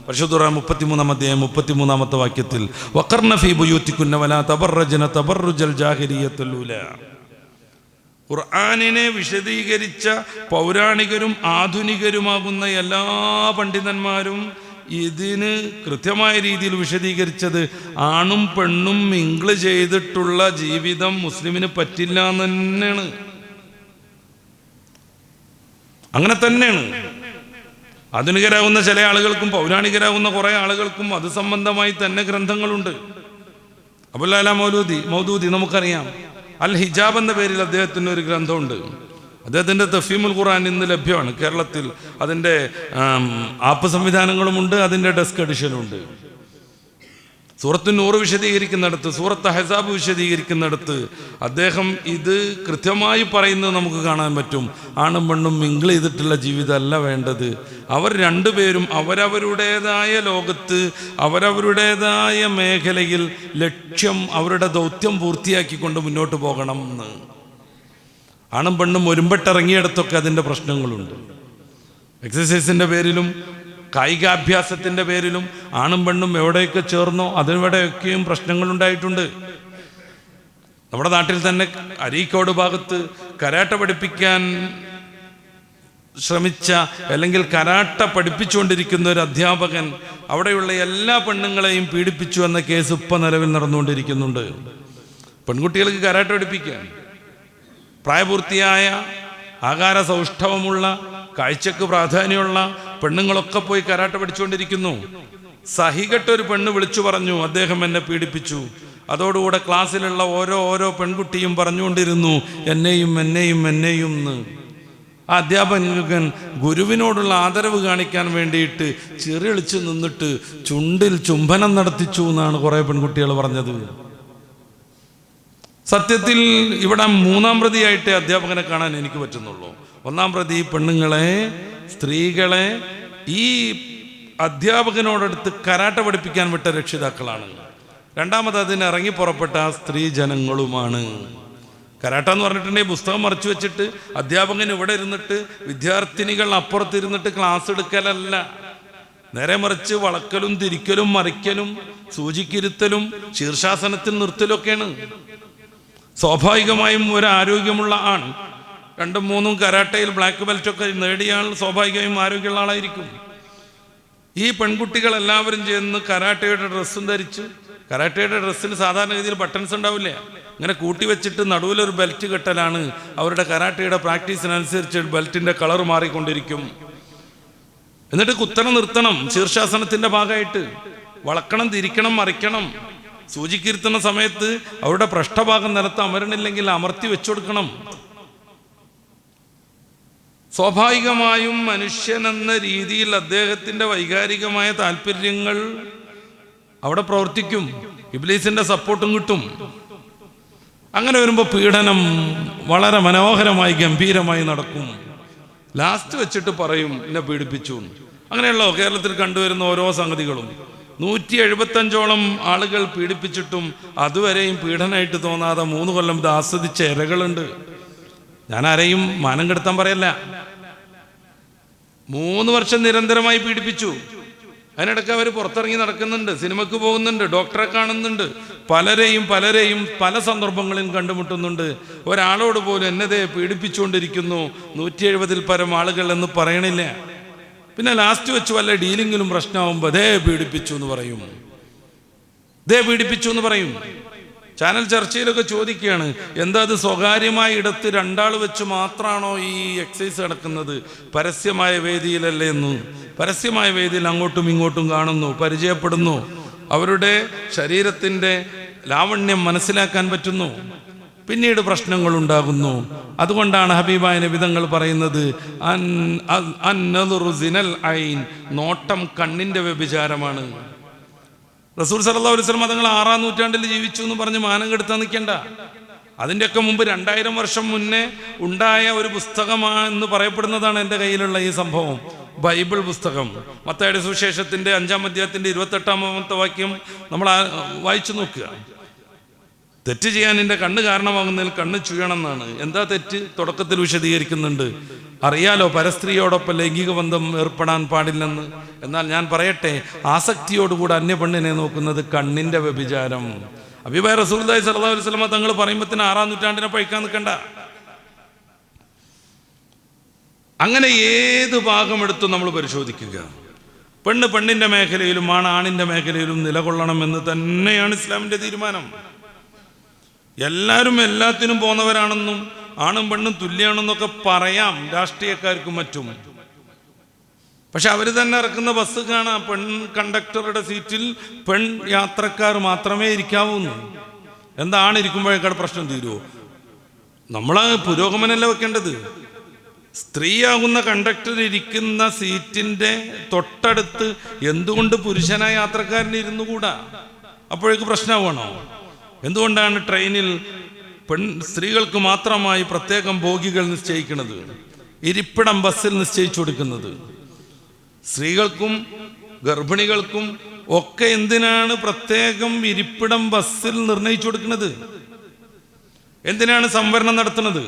പരിശുദ്ധ ഖുർആൻ 33-ാം അധ്യായം 33-ാമത്തെ വാക്യത്തിൽ വഖർന ഫീ ബുയൂതികുന്ന വലാ തബറജന തബറുജൽ ജാഹിലിയ്യത്തുൽ ഊലാ, ഖുർആനിനെ വിശദീകരിച്ച പൗരാണികരും ആധുനികരുമാകുന്ന എല്ലാ പണ്ഡിതന്മാരും ഇതിന് കൃത്യമായ രീതിയിൽ വിശദീകരിച്ചത് ആണും പെണ്ണും മിങ്കിള് ചെയ്തിട്ടുള്ള ജീവിതം മുസ്ലിമിന് പറ്റില്ല എന്ന് തന്നെയാണ്. അങ്ങനെ തന്നെയാണ്. ആധുനികരാകുന്ന ചില ആളുകൾക്കും പൗരാണികരാകുന്ന കുറേ ആളുകൾക്കും അത് സംബന്ധമായി തന്നെ ഗ്രന്ഥങ്ങളുണ്ട്. അബുൽ അല മൗദൂദി നമുക്കറിയാം. അൽ ഹിജാബ് എന്ന പേരിൽ അദ്ദേഹത്തിന് ഒരു ഗ്രന്ഥമുണ്ട്. അദ്ദേഹത്തിൻ്റെ തഫീമുൽ ഖുർആൻ ഇന്ന് ലഭ്യമാണ് കേരളത്തിൽ. അതിൻ്റെ ആപ്പ് സംവിധാനങ്ങളുമുണ്ട്, അതിൻ്റെ ഡെസ്ക് എഡിഷനുമുണ്ട്. സൂറത്ത് നൂറ് വിശദീകരിക്കുന്നിടത്ത്, സൂറത്ത് അഹ്സാബ് വിശദീകരിക്കുന്നിടത്ത് അദ്ദേഹം ഇത് കൃത്യമായി പറയുന്നത് നമുക്ക് കാണാൻ പറ്റും. ആണും പെണ്ണും മിങ്കിൾ ചെയ്തിട്ടുള്ള ജീവിതമല്ല വേണ്ടത്. അവർ രണ്ടുപേരും അവരവരുടേതായ ലോകത്ത്, അവരവരുടേതായ മേഖലയിൽ ലക്ഷ്യം, അവരുടെ ദൗത്യം പൂർത്തിയാക്കിക്കൊണ്ട് മുന്നോട്ട് പോകണം എന്ന്. ആണും പെണ്ണും ഒരുമ്പെട്ടിറങ്ങിയിടത്തൊക്കെ അതിൻ്റെ പ്രശ്നങ്ങളുണ്ട്. എക്സസൈസിൻ്റെ പേരിലും കായികാഭ്യാസത്തിൻ്റെ പേരിലും ആണും പെണ്ണും എവിടെയൊക്കെ ചേർന്നോ അതിനിവിടെയൊക്കെയും പ്രശ്നങ്ങളുണ്ടായിട്ടുണ്ട്. നമ്മുടെ നാട്ടിൽ തന്നെ അരീക്കോട് ഭാഗത്ത് കരാട്ട പഠിപ്പിക്കാൻ ശ്രമിച്ച, അല്ലെങ്കിൽ കരാട്ട പഠിപ്പിച്ചുകൊണ്ടിരിക്കുന്ന ഒരു അധ്യാപകൻ അവിടെയുള്ള എല്ലാ പെണ്ണുങ്ങളെയും പീഡിപ്പിച്ചു എന്ന കേസ് ഇപ്പം നിലവിൽ നടന്നുകൊണ്ടിരിക്കുന്നുണ്ട്. പെൺകുട്ടികൾക്ക് കരാട്ട പഠിപ്പിക്കാൻ പ്രായപൂർത്തിയായ, ആകാര സൗഷ്ഠവമുള്ള, കാഴ്ചക്ക് പ്രാധാന്യമുള്ള പെണ്ണുങ്ങളൊക്കെ പോയി കരാട്ട പഠിച്ചുകൊണ്ടിരിക്കുന്നു. സഹികെട്ടൊരു പെണ്ണ് വിളിച്ചു പറഞ്ഞു, അദ്ദേഹം എന്നെ പീഡിപ്പിച്ചു. അതോടുകൂടെ ക്ലാസ്സിലുള്ള ഓരോ പെൺകുട്ടിയും പറഞ്ഞുകൊണ്ടിരുന്നു, എന്നെയും എന്നെയും എന്നെയും എന്ന്. ആ അധ്യാപകൻ ഗുരുവിനോടുള്ള ആദരവ് കാണിക്കാൻ വേണ്ടിയിട്ട് ചിറിളിച്ച് നിന്നിട്ട് ചുണ്ടിൽ ചുംബനം നടത്തിച്ചു എന്നാണ് കുറേ പെൺകുട്ടികൾ പറഞ്ഞത്. സത്യത്തിൽ ഇവിടെ 3-ാം പ്രതിയായിട്ടേ അധ്യാപകനെ കാണാൻ എനിക്ക് പറ്റുന്നുള്ളൂ. 1-ാം പ്രതി പെണ്ണുങ്ങളെ, സ്ത്രീകളെ ഈ അധ്യാപകനോടടുത്ത് കരാട്ട പഠിപ്പിക്കാൻ വിട്ട രക്ഷിതാക്കളാണ്. 2-ാമത് അതിന് ഇറങ്ങി പുറപ്പെട്ട സ്ത്രീ ജനങ്ങളുമാണ്. കരാട്ട എന്ന് പറഞ്ഞിട്ടുണ്ടെങ്കിൽ പുസ്തകം മറിച്ചു വെച്ചിട്ട് അധ്യാപകൻ ഇവിടെ ഇരുന്നിട്ട് വിദ്യാർത്ഥിനികൾ അപ്പുറത്തിരുന്നിട്ട് ക്ലാസ് എടുക്കലല്ല. നേരെ മറിച്ച് വളക്കലും തിരിക്കലും മറിക്കലും സൂചിക്കിരുത്തലും ശീർഷാസനത്തിൽ നിർത്തലൊക്കെയാണ്. സ്വാഭാവികമായും ഒരു ആരോഗ്യമുള്ള ആൺ, 2-3 കരാട്ടയിൽ ബ്ലാക്ക് ബെൽറ്റൊക്കെ നേടിയ ആൾ സ്വാഭാവികമായും ആരോഗ്യമുള്ള ആളായിരിക്കും. ഈ പെൺകുട്ടികൾ എല്ലാവരും ചേർന്ന് കരാട്ടയുടെ ഡ്രസ്സും ധരിച്ച്, കരാട്ടയുടെ ഡ്രസ്സിന് സാധാരണഗതിയിൽ ബട്ടൺസ് ഉണ്ടാവില്ല, ഇങ്ങനെ കൂട്ടി വെച്ചിട്ട് നടുവിലൊരു ബെൽറ്റ് കെട്ടലാണ്. അവരുടെ കരാട്ടയുടെ പ്രാക്ടീസിനനുസരിച്ച് ബെൽറ്റിൻ്റെ കളർ മാറിക്കൊണ്ടിരിക്കും. എന്നിട്ട് കുത്തനെ നിർത്തണം, ശീർഷാസനത്തിൻ്റെ ഭാഗമായിട്ട് വളക്കണം, തിരിക്കണം, മറിക്കണം. സൂചിക്കിരുത്തുന്ന സമയത്ത് അവരുടെ പൃഷ്ഠഭാഗം നിലത്ത് അമരണില്ലെങ്കിൽ അമർത്തി വെച്ചു കൊടുക്കണം. സ്വാഭാവികമായും മനുഷ്യനെന്ന രീതിയിൽ അദ്ദേഹത്തിൻ്റെ വൈകാരികമായ താല്പര്യങ്ങൾ അവിടെ പ്രവർത്തിക്കും. ഇബ്ലീസിന്റെ സപ്പോർട്ടും കിട്ടും. അങ്ങനെ വരുമ്പോൾ പീഡനം വളരെ മനോഹരമായി ഗംഭീരമായി നടക്കും. ലാസ്റ്റ് വെച്ചിട്ട് പറയും എന്നെ പീഡിപ്പിച്ചു. അങ്ങനെയുള്ള കേരളത്തിൽ കണ്ടുവരുന്ന ഓരോ സംഗതികളും 175ഓളം ആളുകൾ പീഡിപ്പിച്ചിട്ടും അതുവരെയും പീഡനമായിട്ട് തോന്നാതെ 3 കൊല്ലം ഇത് ആസ്വദിച്ച ഇരകളുണ്ട്. ഞാൻ ആരെയും മാനം കെടുത്താൻ പറയല്ല. 3 വർഷം നിരന്തരമായി പീഡിപ്പിച്ചു. അതിനിടയ്ക്ക് അവർ പുറത്തിറങ്ങി നടക്കുന്നുണ്ട്, സിനിമക്ക് പോകുന്നുണ്ട്, ഡോക്ടറെ കാണുന്നുണ്ട്, പലരെയും പല സന്ദർഭങ്ങളിൽ കണ്ടുമുട്ടുന്നുണ്ട്. ഒരാളോട് പോലും എന്നതേ പീഡിപ്പിച്ചുകൊണ്ടിരിക്കുന്നു 170-ൽ പരം ആളുകൾ എന്ന് പറയണില്ല. പിന്നെ ലാസ്റ്റ് വെച്ച് വല്ല ഡീലിങ്ങിലും പ്രശ്നമാകുമ്പോൾ ദേ പീഡിപ്പിച്ചു എന്ന് പറയും. ചാനൽ ചർച്ചയിലൊക്കെ ചോദിക്കുകയാണ്, എന്താ അത് സ്വകാര്യമായ ഇടത്ത് 2 ആൾ വെച്ച് മാത്രമാണോ ഈ എക്സസൈസ് നടക്കുന്നത്, പരസ്യമായ വേദിയിലല്ലേ എന്ന്? പരസ്യമായ വേദിയിൽ അങ്ങോട്ടും ഇങ്ങോട്ടും കാണുന്നു, പരിചയപ്പെടുന്നു, അവരുടെ ശരീരത്തിൻ്റെ ലാവണ്യം മനസ്സിലാക്കാൻ പറ്റുന്നു, പിന്നീട് പ്രശ്നങ്ങൾ ഉണ്ടാകുന്നു. അതുകൊണ്ടാണ് ഹബീബായ നബി തങ്ങൾ പറയുന്നത് നോട്ടം കണ്ണിൻ്റെ വ്യഭിചാരമാണ്. റസൂൽ സല്ലല്ലാഹു അലൈഹി വസല്ലം തങ്ങൾ 6-ാം നൂറ്റാണ്ടിൽ ജീവിച്ചു എന്ന് പറഞ്ഞ് മാനം കെടുത്താൻ നിൽക്കണ്ട. അതിൻ്റെയൊക്കെ മുമ്പ് 2000 വർഷം മുന്നേ ഉണ്ടായ ഒരു പുസ്തകമാണെന്ന് പറയപ്പെടുന്നതാണ് എൻ്റെ കയ്യിലുള്ള ഈ സംഭവം. ബൈബിൾ പുസ്തകം, മത്തായിയുടെ സുവിശേഷത്തിൻ്റെ 5-ാം അധ്യായത്തിൻ്റെ 28-ാമത്തെ വാക്യം നമ്മൾ വായിച്ചു നോക്കുക. തെറ്റ് ചെയ്യാൻ എൻ്റെ കണ്ണ് കാരണമാകുന്നതിൽ കണ്ണ് ചുഴണം എന്നാണ്. എന്താ തെറ്റ്? തുടക്കത്തിൽ വിശദീകരിക്കുന്നുണ്ട്. അറിയാലോ പരസ്ത്രീയോടൊപ്പം ലൈംഗിക ബന്ധം ഏർപ്പെടാൻ പാടില്ലെന്ന്. എന്നാൽ ഞാൻ പറയട്ടെ, ആസക്തിയോടുകൂടെ അന്യ പെണ്ണിനെ നോക്കുന്നത് കണ്ണിൻ്റെ വ്യഭിചാരം. ഹബീബായ റസൂലുള്ളാഹി സ്വല്ലല്ലാഹു അലൈഹി വസല്ലം തങ്ങൾ പറയുമ്പോഴത്തേന് 6-ാം നൂറ്റാണ്ടിനെ പഴിക്കാൻ നിൽക്കണ്ട. അങ്ങനെ ഏത് ഭാഗമെടുത്തും നമ്മൾ പരിശോധിക്കുക, പെണ്ണിൻ്റെ മേഖലയിലും ആണിൻ്റെ മേഖലയിലും നിലകൊള്ളണമെന്ന് തന്നെയാണ് ഇസ്ലാമിൻ്റെ തീരുമാനം. എല്ലാവരും എല്ലാത്തിനും പോന്നവരാണെന്നും ആണും പെണ്ണും തുല്യമാണെന്നൊക്കെ പറയാം രാഷ്ട്രീയക്കാർക്കും മറ്റും. പക്ഷെ അവർ തന്നെ ഇറക്കുന്ന ബസ് കാണാം, പെൺ കണ്ടക്ടറുടെ സീറ്റിൽ പെൺ യാത്രക്കാർ മാത്രമേ ഇരിക്കാവൂന്ന്. എന്താണ് ഇരിക്കുമ്പോഴേക്കാൾ പ്രശ്നം തീരുമോ? നമ്മളെ പുരോഗമനമല്ല വെക്കേണ്ടത്. സ്ത്രീയാകുന്ന കണ്ടക്ടർ ഇരിക്കുന്ന സീറ്റിൻ്റെ തൊട്ടടുത്ത് എന്തുകൊണ്ട് പുരുഷനായ യാത്രക്കാരൻ ഇരുന്നുകൂടാ? അപ്പോഴേക്ക് പ്രശ്നമാണോ? എന്തുകൊണ്ടാണ് ട്രെയിനിൽ സ്ത്രീകൾക്ക് മാത്രമായി പ്രത്യേകം ബോഗികൾ നിശ്ചയിക്കുന്നത്, ഇരിപ്പിടം ബസ്സിൽ നിശ്ചയിച്ചു കൊടുക്കുന്നത്? സ്ത്രീകൾക്കും ഗർഭിണികൾക്കും ഒക്കെ എന്തിനാണ് പ്രത്യേകം ഇരിപ്പിടം ബസ്സിൽ നിർണയിച്ചു കൊടുക്കുന്നത്? എന്തിനാണ് സംവരണം നടത്തുന്നത്?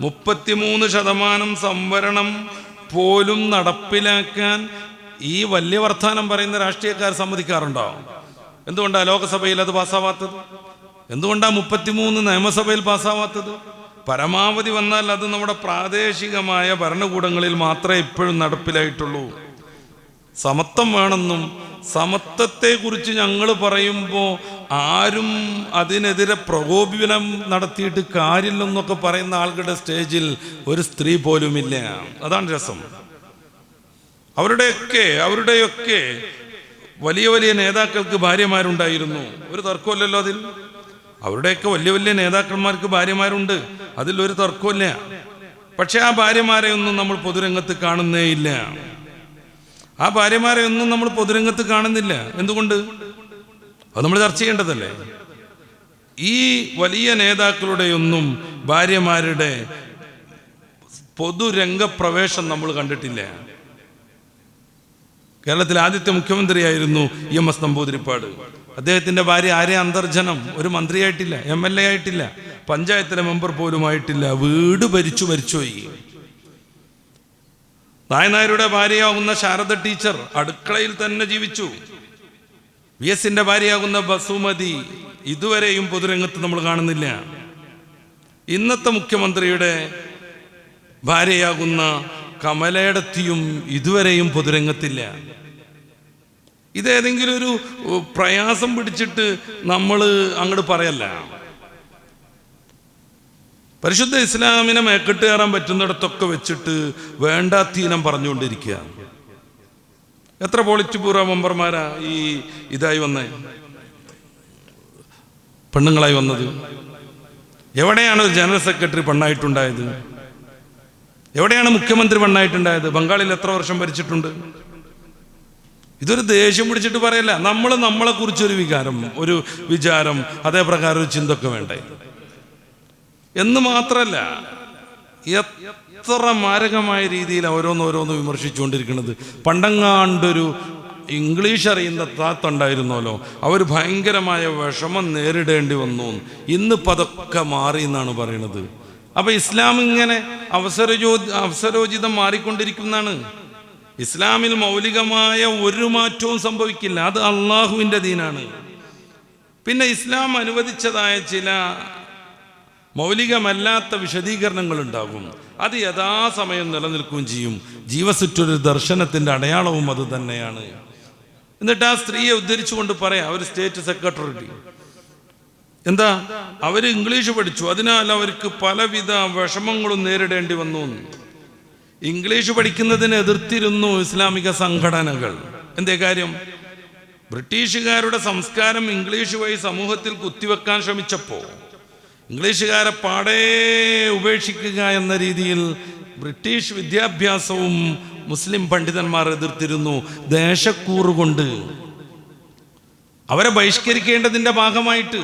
33% സംവരണം പോലും നടപ്പിലാക്കാൻ ഈ വലിയ വർത്താനം പറയുന്ന രാഷ്ട്രീയക്കാർ സമ്മതിക്കാറുണ്ടോ? എന്തുകൊണ്ടാണ് ലോകസഭയിൽ അത് പാസ്സാവാത്തത്? എന്തുകൊണ്ടാണ് 33 നിയമസഭയിൽ പാസ്സാവാത്തത്? പരമാവധി വന്നാൽ അത് നമ്മുടെ പ്രാദേശികമായ ഭരണകൂടങ്ങളിൽ മാത്രമേ ഇപ്പോഴും നടപ്പിലായിട്ടുള്ളൂ. സമത്വം വേണമെന്നും സമത്വത്തെക്കുറിച്ച് ഞങ്ങൾ പറയുമ്പോൾ ആരും അതിനെതിരെ പ്രകോപനം നടത്തിയിട്ട് കാര്യമില്ലെന്നൊക്കെ പറയുന്ന ആളുകളുടെ സ്റ്റേജിൽ ഒരു സ്ത്രീ പോലുമില്ല. അതാണ് രസം. അവരുടെയൊക്കെ വലിയ നേതാക്കൾക്ക് ഭാര്യമാരുണ്ടായിരുന്നു, ഒരു തർക്കമില്ലല്ലോ അതിൽ. അവരുടെയൊക്കെ വലിയ നേതാക്കന്മാർക്ക് ഭാര്യമാരുണ്ട്, അതിലൊരു തർക്കമില്ല. പക്ഷെ ആ ഭാര്യമാരെ ഒന്നും നമ്മൾ പൊതുരംഗത്ത് കാണുന്നേയില്ല. ആ ഭാര്യമാരെ ഒന്നും നമ്മൾ പൊതുരംഗത്ത് കാണുന്നില്ല. എന്തുകൊണ്ട്? അത് നമ്മൾ ചർച്ച ചെയ്യേണ്ടതല്ലേ. ഈ വലിയ നേതാക്കളുടെയൊന്നും ഭാര്യമാരുടെ പൊതുരംഗപ്രവേശം നമ്മൾ കണ്ടിട്ടില്ല. കേരളത്തിലെ ആദ്യത്തെ മുഖ്യമന്ത്രിയായിരുന്നു EMS നമ്പൂതിരിപ്പാട്. അദ്ദേഹത്തിൻ്റെ ഭാര്യ ആര്യ അന്തർജനം, ഒരു മന്ത്രിയായിട്ടില്ല, MLA ആയിട്ടില്ല, പഞ്ചായത്തിലെ മെമ്പർ പോലും ആയിട്ടില്ല, വീട് ഭരിച്ചുപോയി. നായനാരുടെ ഭാര്യയാകുന്ന ശാരദ ടീച്ചർ അടുക്കളയിൽ തന്നെ ജീവിച്ചു. VS-ന്റെ ഭാര്യയാകുന്ന ബസുമതി ഇതുവരെയും പൊതുരംഗത്ത് നമ്മൾ കാണുന്നില്ല. ഇന്നത്തെ മുഖ്യമന്ത്രിയുടെ ഭാര്യയാകുന്ന കമലയിടത്തിയും ഇതുവരെയും പൊതുരംഗത്തില്ല. ഇതേതെങ്കിലും ഒരു പ്രയാസം പിടിച്ചിട്ട് നമ്മൾ അങ്ങോട്ട് പറയല്ല. പരിശുദ്ധ ഇസ്ലാമിനെ മേക്കെട്ട് കയറാൻ പറ്റുന്നിടത്തൊക്കെ വെച്ചിട്ട് വേണ്ടാത്തീനം പറഞ്ഞുകൊണ്ടിരിക്കുക. എത്ര പോളിറ്റ് ബ്യൂറോ മെമ്പർമാരാ ഇതായി വന്നേ, പെണ്ണുങ്ങളായി വന്നത്? എവിടെയാണ് ഒരു ജനറൽ സെക്രട്ടറി പെണ്ണായിട്ടുണ്ടായത്? എവിടെയാണ് മുഖ്യമന്ത്രി പെണ്ണായിട്ടുണ്ടായത്? ബംഗാളിൽ എത്ര വർഷം ഭരിച്ചിട്ടുണ്ട്? ഇതൊരു ദേഷ്യം പിടിച്ചിട്ട് പറയല്ല. നമ്മളെ കുറിച്ചൊരു വികാരം, ഒരു വിചാരം, അതേ പ്രകാരം ഒരു ചിന്തയൊക്കെ വേണ്ടേ എന്ന് മാത്രല്ല, എത്ര മാരകമായ രീതിയിൽ ഓരോന്നോരോന്ന് വിമർശിച്ചുകൊണ്ടിരിക്കുന്നത്. പണ്ടങ്ങാണ്ടൊരു ഇംഗ്ലീഷ് അറിയുന്ന താത്തുണ്ടായിരുന്നല്ലോ, അവർ ഭയങ്കരമായ വിഷമം നേരിടേണ്ടി വന്നു. ഇന്നിപ്പോൾ അതൊക്കെ മാറി എന്നാണ് പറയുന്നത്. അപ്പൊ ഇസ്ലാം ഇങ്ങനെ അവസരോചിതം മാറിക്കൊണ്ടിരിക്കുന്നതാണ്. ഇസ്ലാമിൽ മൗലികമായ ഒരു മാറ്റവും സംഭവിക്കില്ല. അത് അള്ളാഹുവിൻ്റെ ദീനാണ്. പിന്നെ ഇസ്ലാം അനുവദിച്ചതായ ചില മൗലികമല്ലാത്ത വിശദീകരണങ്ങൾ ഉണ്ടാകും. അത് യഥാസമയം നിലനിൽക്കുകയും ചെയ്യും. ജീവസുറ്റൊരു ദർശനത്തിൻ്റെ അടയാളവും അത് തന്നെയാണ്. എന്നിട്ട് ആ സ്ത്രീയെ ഉദ്ധരിച്ചുകൊണ്ട് പറയാം, അവർ സ്റ്റേറ്റ് സെക്രട്ടറി, എന്താ അവർ ഇംഗ്ലീഷ് പഠിച്ചു, അതിനാൽ അവർക്ക് പലവിധ വിഷമങ്ങളും നേരിടേണ്ടി വന്നു. ഇംഗ്ലീഷ് പഠിക്കുന്നതിന് എതിർത്തിരുന്നു ഇസ്ലാമിക സംഘടനകൾ. എന്തേ കാര്യം? ബ്രിട്ടീഷുകാരുടെ സംസ്കാരം ഇംഗ്ലീഷ് വഴി സമൂഹത്തിൽ കുത്തിവെക്കാൻ ശ്രമിച്ചപ്പോൾ ഇംഗ്ലീഷുകാരെ പാടെ ഉപേക്ഷിക്കുക എന്ന രീതിയിൽ ബ്രിട്ടീഷ് വിദ്യാഭ്യാസവും മുസ്ലിം പണ്ഡിതന്മാർ എതിർത്തിരുന്നു. ദേശക്കൂറുകൊണ്ട് അവരെ ബഹിഷ്കരിക്കേണ്ടതിന്റെ ഭാഗമായിട്ട്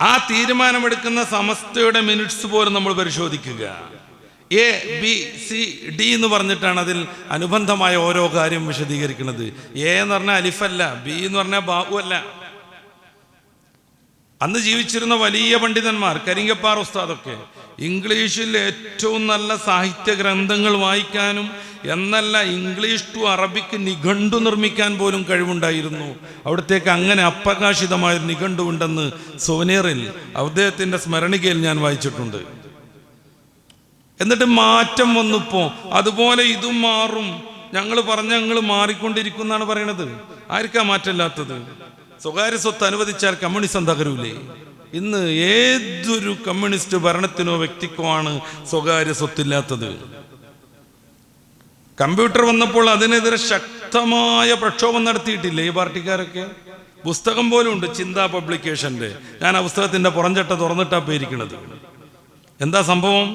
ആ തീരുമാനമെടുക്കുന്ന സമസ്തയുടെ മിനിറ്റ്സ് പോലും നമ്മൾ പരിശോധിക്കുക. ABCD എന്ന് പറഞ്ഞിട്ടാണ് അതിൽ അനുബന്ധമായ ഓരോ കാര്യം വിശദീകരിക്കുന്നത്. A എന്ന് പറഞ്ഞാൽ അലിഫല്ല, B എന്ന് പറഞ്ഞാൽ ബാഹു അല്ല. അന്ന് ജീവിച്ചിരുന്ന വലിയ പണ്ഡിതന്മാർ, കരിങ്കപ്പാറ ഉസ്താദൊക്കെ ഇംഗ്ലീഷിൽ ഏറ്റവും നല്ല സാഹിത്യ ഗ്രന്ഥങ്ങൾ വായിക്കാനും എന്നല്ല ഇംഗ്ലീഷ് ടു അറബിക്ക് നിഘണ്ടു നിർമ്മിക്കാൻ പോലും കഴിവുണ്ടായിരുന്നു. അവിടത്തേക്ക് അങ്ങനെ അപ്രകാശിതമായൊരു നിഘണ്ടു ഉണ്ടെന്ന് സോനിയറിൽ അദ്ദേഹത്തിൻ്റെ സ്മരണികയിൽ ഞാൻ വായിച്ചിട്ടുണ്ട്. എന്നിട്ട് മാറ്റം വന്നപ്പോൾ അതുപോലെ ഇതും മാറും, ഞങ്ങൾ മാറിക്കൊണ്ടിരിക്കുന്നാണ് പറയണത്. ആർക്കാ മാറ്റമില്ലാത്തത്? സ്വകാര്യ സ്വത്ത് അനുവദിച്ചാൽ കമ്മ്യൂണിസം തകരൂലേ? ഇന്ന് ഏതൊരു കമ്മ്യൂണിസ്റ്റ് ഭരണത്തിനോ വ്യക്തിക്കോ ആണ് സ്വകാര്യ സ്വത്തില്ലാത്തത്. കമ്പ്യൂട്ടർ വന്നപ്പോൾ അതിനെതിരെ ശക്തമായ പ്രക്ഷോഭം നടത്തിയിട്ടില്ലേ ഈ പാർട്ടിക്കാരൊക്കെ? പുസ്തകം പോലും ഉണ്ട്, ചിന്താ പബ്ലിക്കേഷന്റെ. ഞാൻ ആ പുസ്തകത്തിന്റെ പുറംചട്ട തുറന്നിട്ടാ പോയിരിക്കുന്നത്. എന്താ സംഭവം?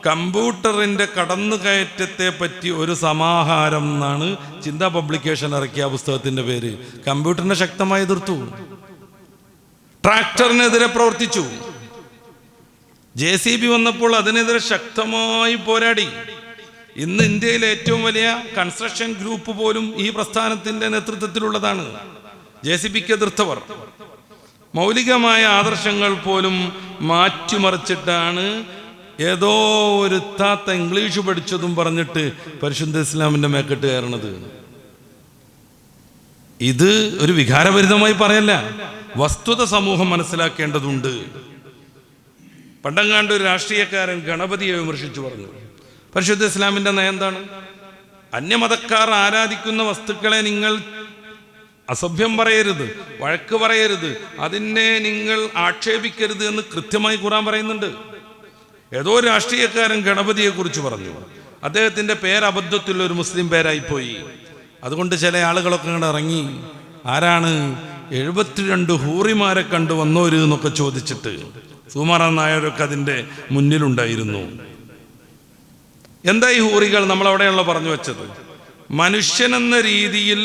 കമ്പ്യൂട്ടറിന്റെ കടന്നുകയറ്റത്തെ പറ്റി ഒരു സമാഹാരം എന്നാണ് ചിന്താ പബ്ലിക്കേഷൻ ഇറക്കിയ പുസ്തകത്തിന്റെ പേര്. കമ്പ്യൂട്ടറിനെ ശക്തമായി എതിർത്തു, ട്രാക്ടറിനെതിരെ പ്രവർത്തിച്ചു. JCB വന്നപ്പോൾ അതിനെതിരെ ശക്തമായി പോരാടി. ഇന്ന് ഇന്ത്യയിലെ ഏറ്റവും വലിയ കൺസ്ട്രക്ഷൻ ഗ്രൂപ്പ് പോലും ഈ പ്രസ്ഥാനത്തിന്റെ നേതൃത്വത്തിലുള്ളതാണ്. JCBക്ക് എതിർത്തവർ മൗലികമായ ആദർശങ്ങൾ പോലും മാറ്റിമറിച്ചിട്ടാണ് ഏതോ ഒരു താത്ത ഇംഗ്ലീഷ് പഠിച്ചതും പറഞ്ഞിട്ട് പരിശുദ്ധ ഇസ്ലാമിന്റെ മേക്കെട്ട് കയറണത്. ഇത് ഒരു വികാരഭരിതമായി പറയല്ല, വസ്തുത സമൂഹം മനസ്സിലാക്കേണ്ടതുണ്ട്. പണ്ടങ്ങാണ്ട് ഒരു രാഷ്ട്രീയക്കാരൻ ഗണപതിയെ വിമർശിച്ചു പറഞ്ഞു, പരിശുദ്ധ ഇസ്ലാമിന്റെ നയം എന്താണ്? അന്യമതക്കാർ ആരാധിക്കുന്ന വസ്തുക്കളെ നിങ്ങൾ അസഭ്യം പറയരുത്, വഴക്ക് പറയരുത്, അതിനെ നിങ്ങൾ ആക്ഷേപിക്കരുത് എന്ന് കൃത്യമായി ഖുർആൻ പറയുന്നുണ്ട്. ഏതോ രാഷ്ട്രീയക്കാരൻ ഗണപതിയെ കുറിച്ച് പറഞ്ഞു, അദ്ദേഹത്തിന്റെ പേര് അബദ്ധത്തിൽ ഒരു മുസ്ലിം പേരായിപ്പോയി. അതുകൊണ്ട് ചില ആളുകളൊക്കെ ഇങ്ങോട്ട് ഇറങ്ങി, ആരാണ് 72 ഹൂറിമാരെ കണ്ടു വന്നോര് എന്നൊക്കെ ചോദിച്ചിട്ട്. സുകുമാരൻ നായരൊക്കെ അതിൻ്റെ മുന്നിലുണ്ടായിരുന്നു. എന്താ ഈ ഹൂറികൾ? നമ്മളവിടെയുള്ള പറഞ്ഞു വെച്ചത്, മനുഷ്യനെന്ന രീതിയിൽ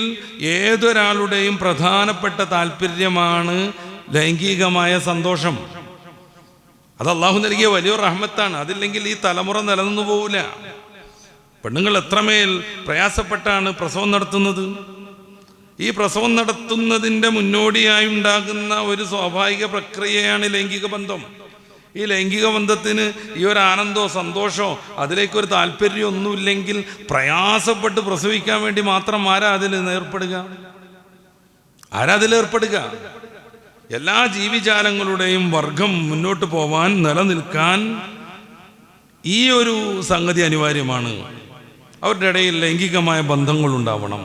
ഏതൊരാളുടെയും പ്രധാനപ്പെട്ട താല്പര്യമാണ് ലൈംഗികമായ സന്തോഷം. അത് അള്ളാഹു നൽകിയ വലിയൊരു റഹ്മത്താണ്. അതില്ലെങ്കിൽ ഈ തലമുറ നിലനിന്നു പോവില്ല. പെണ്ണുങ്ങൾ എത്രമേൽ പ്രയാസപ്പെട്ടാണ് പ്രസവം നടത്തുന്നത്. ഈ പ്രസവം നടത്തുന്നതിൻ്റെ മുന്നോടിയായി ഉണ്ടാകുന്ന ഒരു സ്വാഭാവിക പ്രക്രിയയാണ് ലൈംഗിക ബന്ധം. ഈ ലൈംഗിക ബന്ധത്തിന് ഈ ഒരു ആനന്ദമോ സന്തോഷമോ അതിലേക്കൊരു താല്പര്യം ഒന്നുമില്ലെങ്കിൽ പ്രയാസപ്പെട്ട് പ്രസവിക്കാൻ വേണ്ടി മാത്രം ആരാ അതിലേർപ്പെടുക? എല്ലാ ജീവിജാലങ്ങളുടെയും വർഗം മുന്നോട്ട് പോവാൻ, നിലനിൽക്കാൻ ഈ ഒരു സംഗതി അനിവാര്യമാണ്. അവരുടെ ഇടയിൽ ലൈംഗികമായ ബന്ധങ്ങൾ ഉണ്ടാവണം.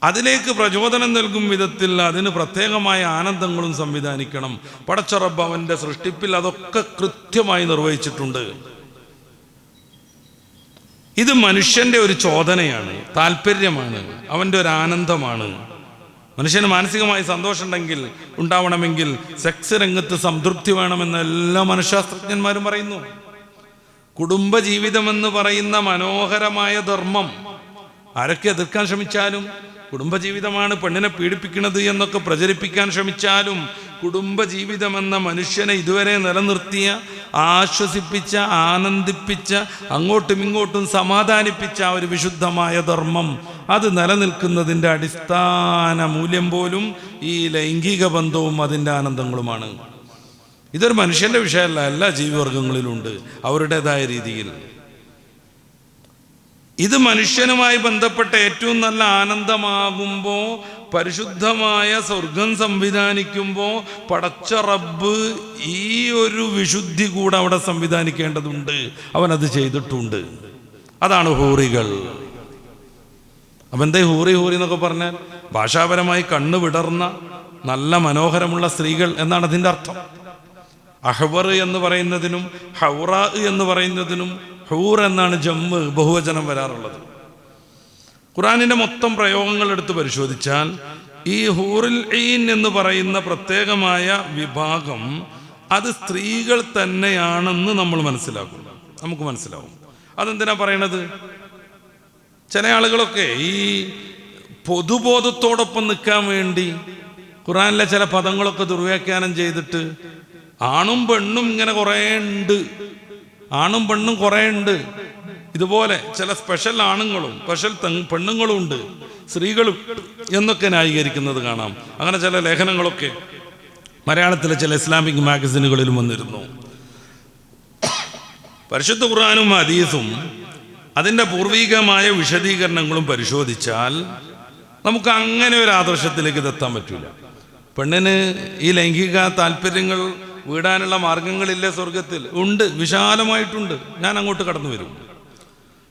അതിലേക്ക് പ്രചോദനം നൽകും വിധത്തിൽ അതിന് പ്രത്യേകമായ ആനന്ദങ്ങളും സംവിധാനിക്കണം. പടച്ച റബ്ബ് അവൻ്റെ സൃഷ്ടിപ്പിൽ അതൊക്കെ കൃത്യമായി നിർവഹിച്ചിട്ടുണ്ട്. ഇത് മനുഷ്യന്റെ ഒരു ചോദനയാണ്, താല്പര്യമാണ്, അവൻ്റെ ഒരു ആനന്ദമാണ്. മനുഷ്യന് മാനസികമായി സന്തോഷം ഉണ്ടാവണമെങ്കിൽ സെക്സ് രംഗത്ത് സംതൃപ്തി വേണമെന്ന് എല്ലാ മനഃശാസ്ത്രജ്ഞന്മാരും പറയുന്നു. കുടുംബജീവിതമെന്ന് പറയുന്ന മനോഹരമായ ധർമ്മം ആരൊക്കെ എതിർക്കാൻ ശ്രമിച്ചാലും, കുടുംബജീവിതമാണ് പെണ്ണിനെ പീഡിപ്പിക്കുന്നത് എന്നൊക്കെ പ്രചരിപ്പിക്കാൻ ശ്രമിച്ചാലും, കുടുംബജീവിതമെന്ന മനുഷ്യനെ ഇതുവരെ നിലനിർത്തിയ, ആശ്വസിപ്പിച്ച, ആനന്ദിപ്പിച്ച, അങ്ങോട്ടും ഇങ്ങോട്ടും സമാധാനിപ്പിച്ച ഒരു വിശുദ്ധമായ ധർമ്മം, അത് നിലനിൽക്കുന്നതിൻ്റെ അടിസ്ഥാന മൂല്യം പോലും ഈ ലൈംഗിക ബന്ധവും അതിൻ്റെ ആനന്ദങ്ങളുമാണ്. ഇതൊരു മനുഷ്യൻ്റെ വിഷയമല്ല, എല്ലാ ജീവിവർഗങ്ങളിലുണ്ട് അവരുടേതായ രീതിയിൽ. ഇത് മനുഷ്യനുമായി ബന്ധപ്പെട്ട ഏറ്റവും നല്ല ആനന്ദമാകുമ്പോൾ, പരിശുദ്ധമായ സ്വർഗം സംവിധാനിക്കുമ്പോൾ പടച്ച റബ്ബ് ഈ ഒരു വിശുദ്ധി കൂടെ അവിടെ സംവിധാനിക്കേണ്ടതുണ്ട്. അവനത് ചെയ്തിട്ടുണ്ട്. അതാണ് ഹൂറികൾ. അപ്പം എന്താ ഹൂറി എന്നൊക്കെ പറഞ്ഞാൽ ഭാഷാപരമായി കണ്ണ് വിടർന്ന നല്ല മനോഹരമുള്ള സ്ത്രീകൾ എന്നാണ് അതിൻ്റെ അർത്ഥം. അഹ്വർ എന്ന് പറയുന്നതിനും ഹൗറ എന്ന് പറയുന്നതിനും ഹൂർ എന്നാണ് ജമ്മ് ബഹുവചനം വരാറുള്ളത്. ഖുർആനിൻ്റെ മൊത്തം പ്രയോഗങ്ങൾ എടുത്ത് പരിശോധിച്ചാൽ ഈ ഹൂറിൽ ഐൻ എന്ന് പറയുന്ന പ്രത്യേകമായ വിഭാഗം അത് സ്ത്രീകൾ തന്നെയാണെന്ന് നമ്മൾ നമുക്ക് മനസ്സിലാവും. അതെന്തിനാ പറയണത്? ചില ആളുകളൊക്കെ ഈ പൊതുബോധത്തോടൊപ്പം നിൽക്കാൻ വേണ്ടി ഖുർആനിലെ ചില പദങ്ങളൊക്കെ ദുർവ്യാഖ്യാനം ചെയ്തിട്ട് ആണും പെണ്ണും ഇങ്ങനെ കുറേ ഉണ്ട്, ആണും പെണ്ണും കുറേ ഉണ്ട്, ഇതുപോലെ ചില സ്പെഷ്യൽ ആണുങ്ങളും സ്പെഷ്യൽ പെണ്ണുങ്ങളും ഉണ്ട്, സ്ത്രീകളും എന്നൊക്കെ ന്യായീകരിക്കുന്നത് കാണാം. അങ്ങനെ ചില ലേഖനങ്ങളൊക്കെ മലയാളത്തിലെ ചില ഇസ്ലാമിക് മാഗസിനുകളിലും വന്നിരുന്നു. പരിശുദ്ധ ഖുർആനും ഹദീസും അതിൻ്റെ പൂർവികമായ വിശദീകരണങ്ങളും പരിശോധിച്ചാൽ നമുക്ക് അങ്ങനെ ഒരു ആദർശത്തിലേക്ക് ഇതെത്താൻ പറ്റില്ല. പെണ്ണിന് ഈ ലൈംഗിക താല്പര്യങ്ങൾ വീടാനുള്ള മാർഗങ്ങളില്ലേ സ്വർഗത്തിൽ? ഉണ്ട്, വിശാലമായിട്ടുണ്ട്. ഞാൻ അങ്ങോട്ട് കടന്നു വരും.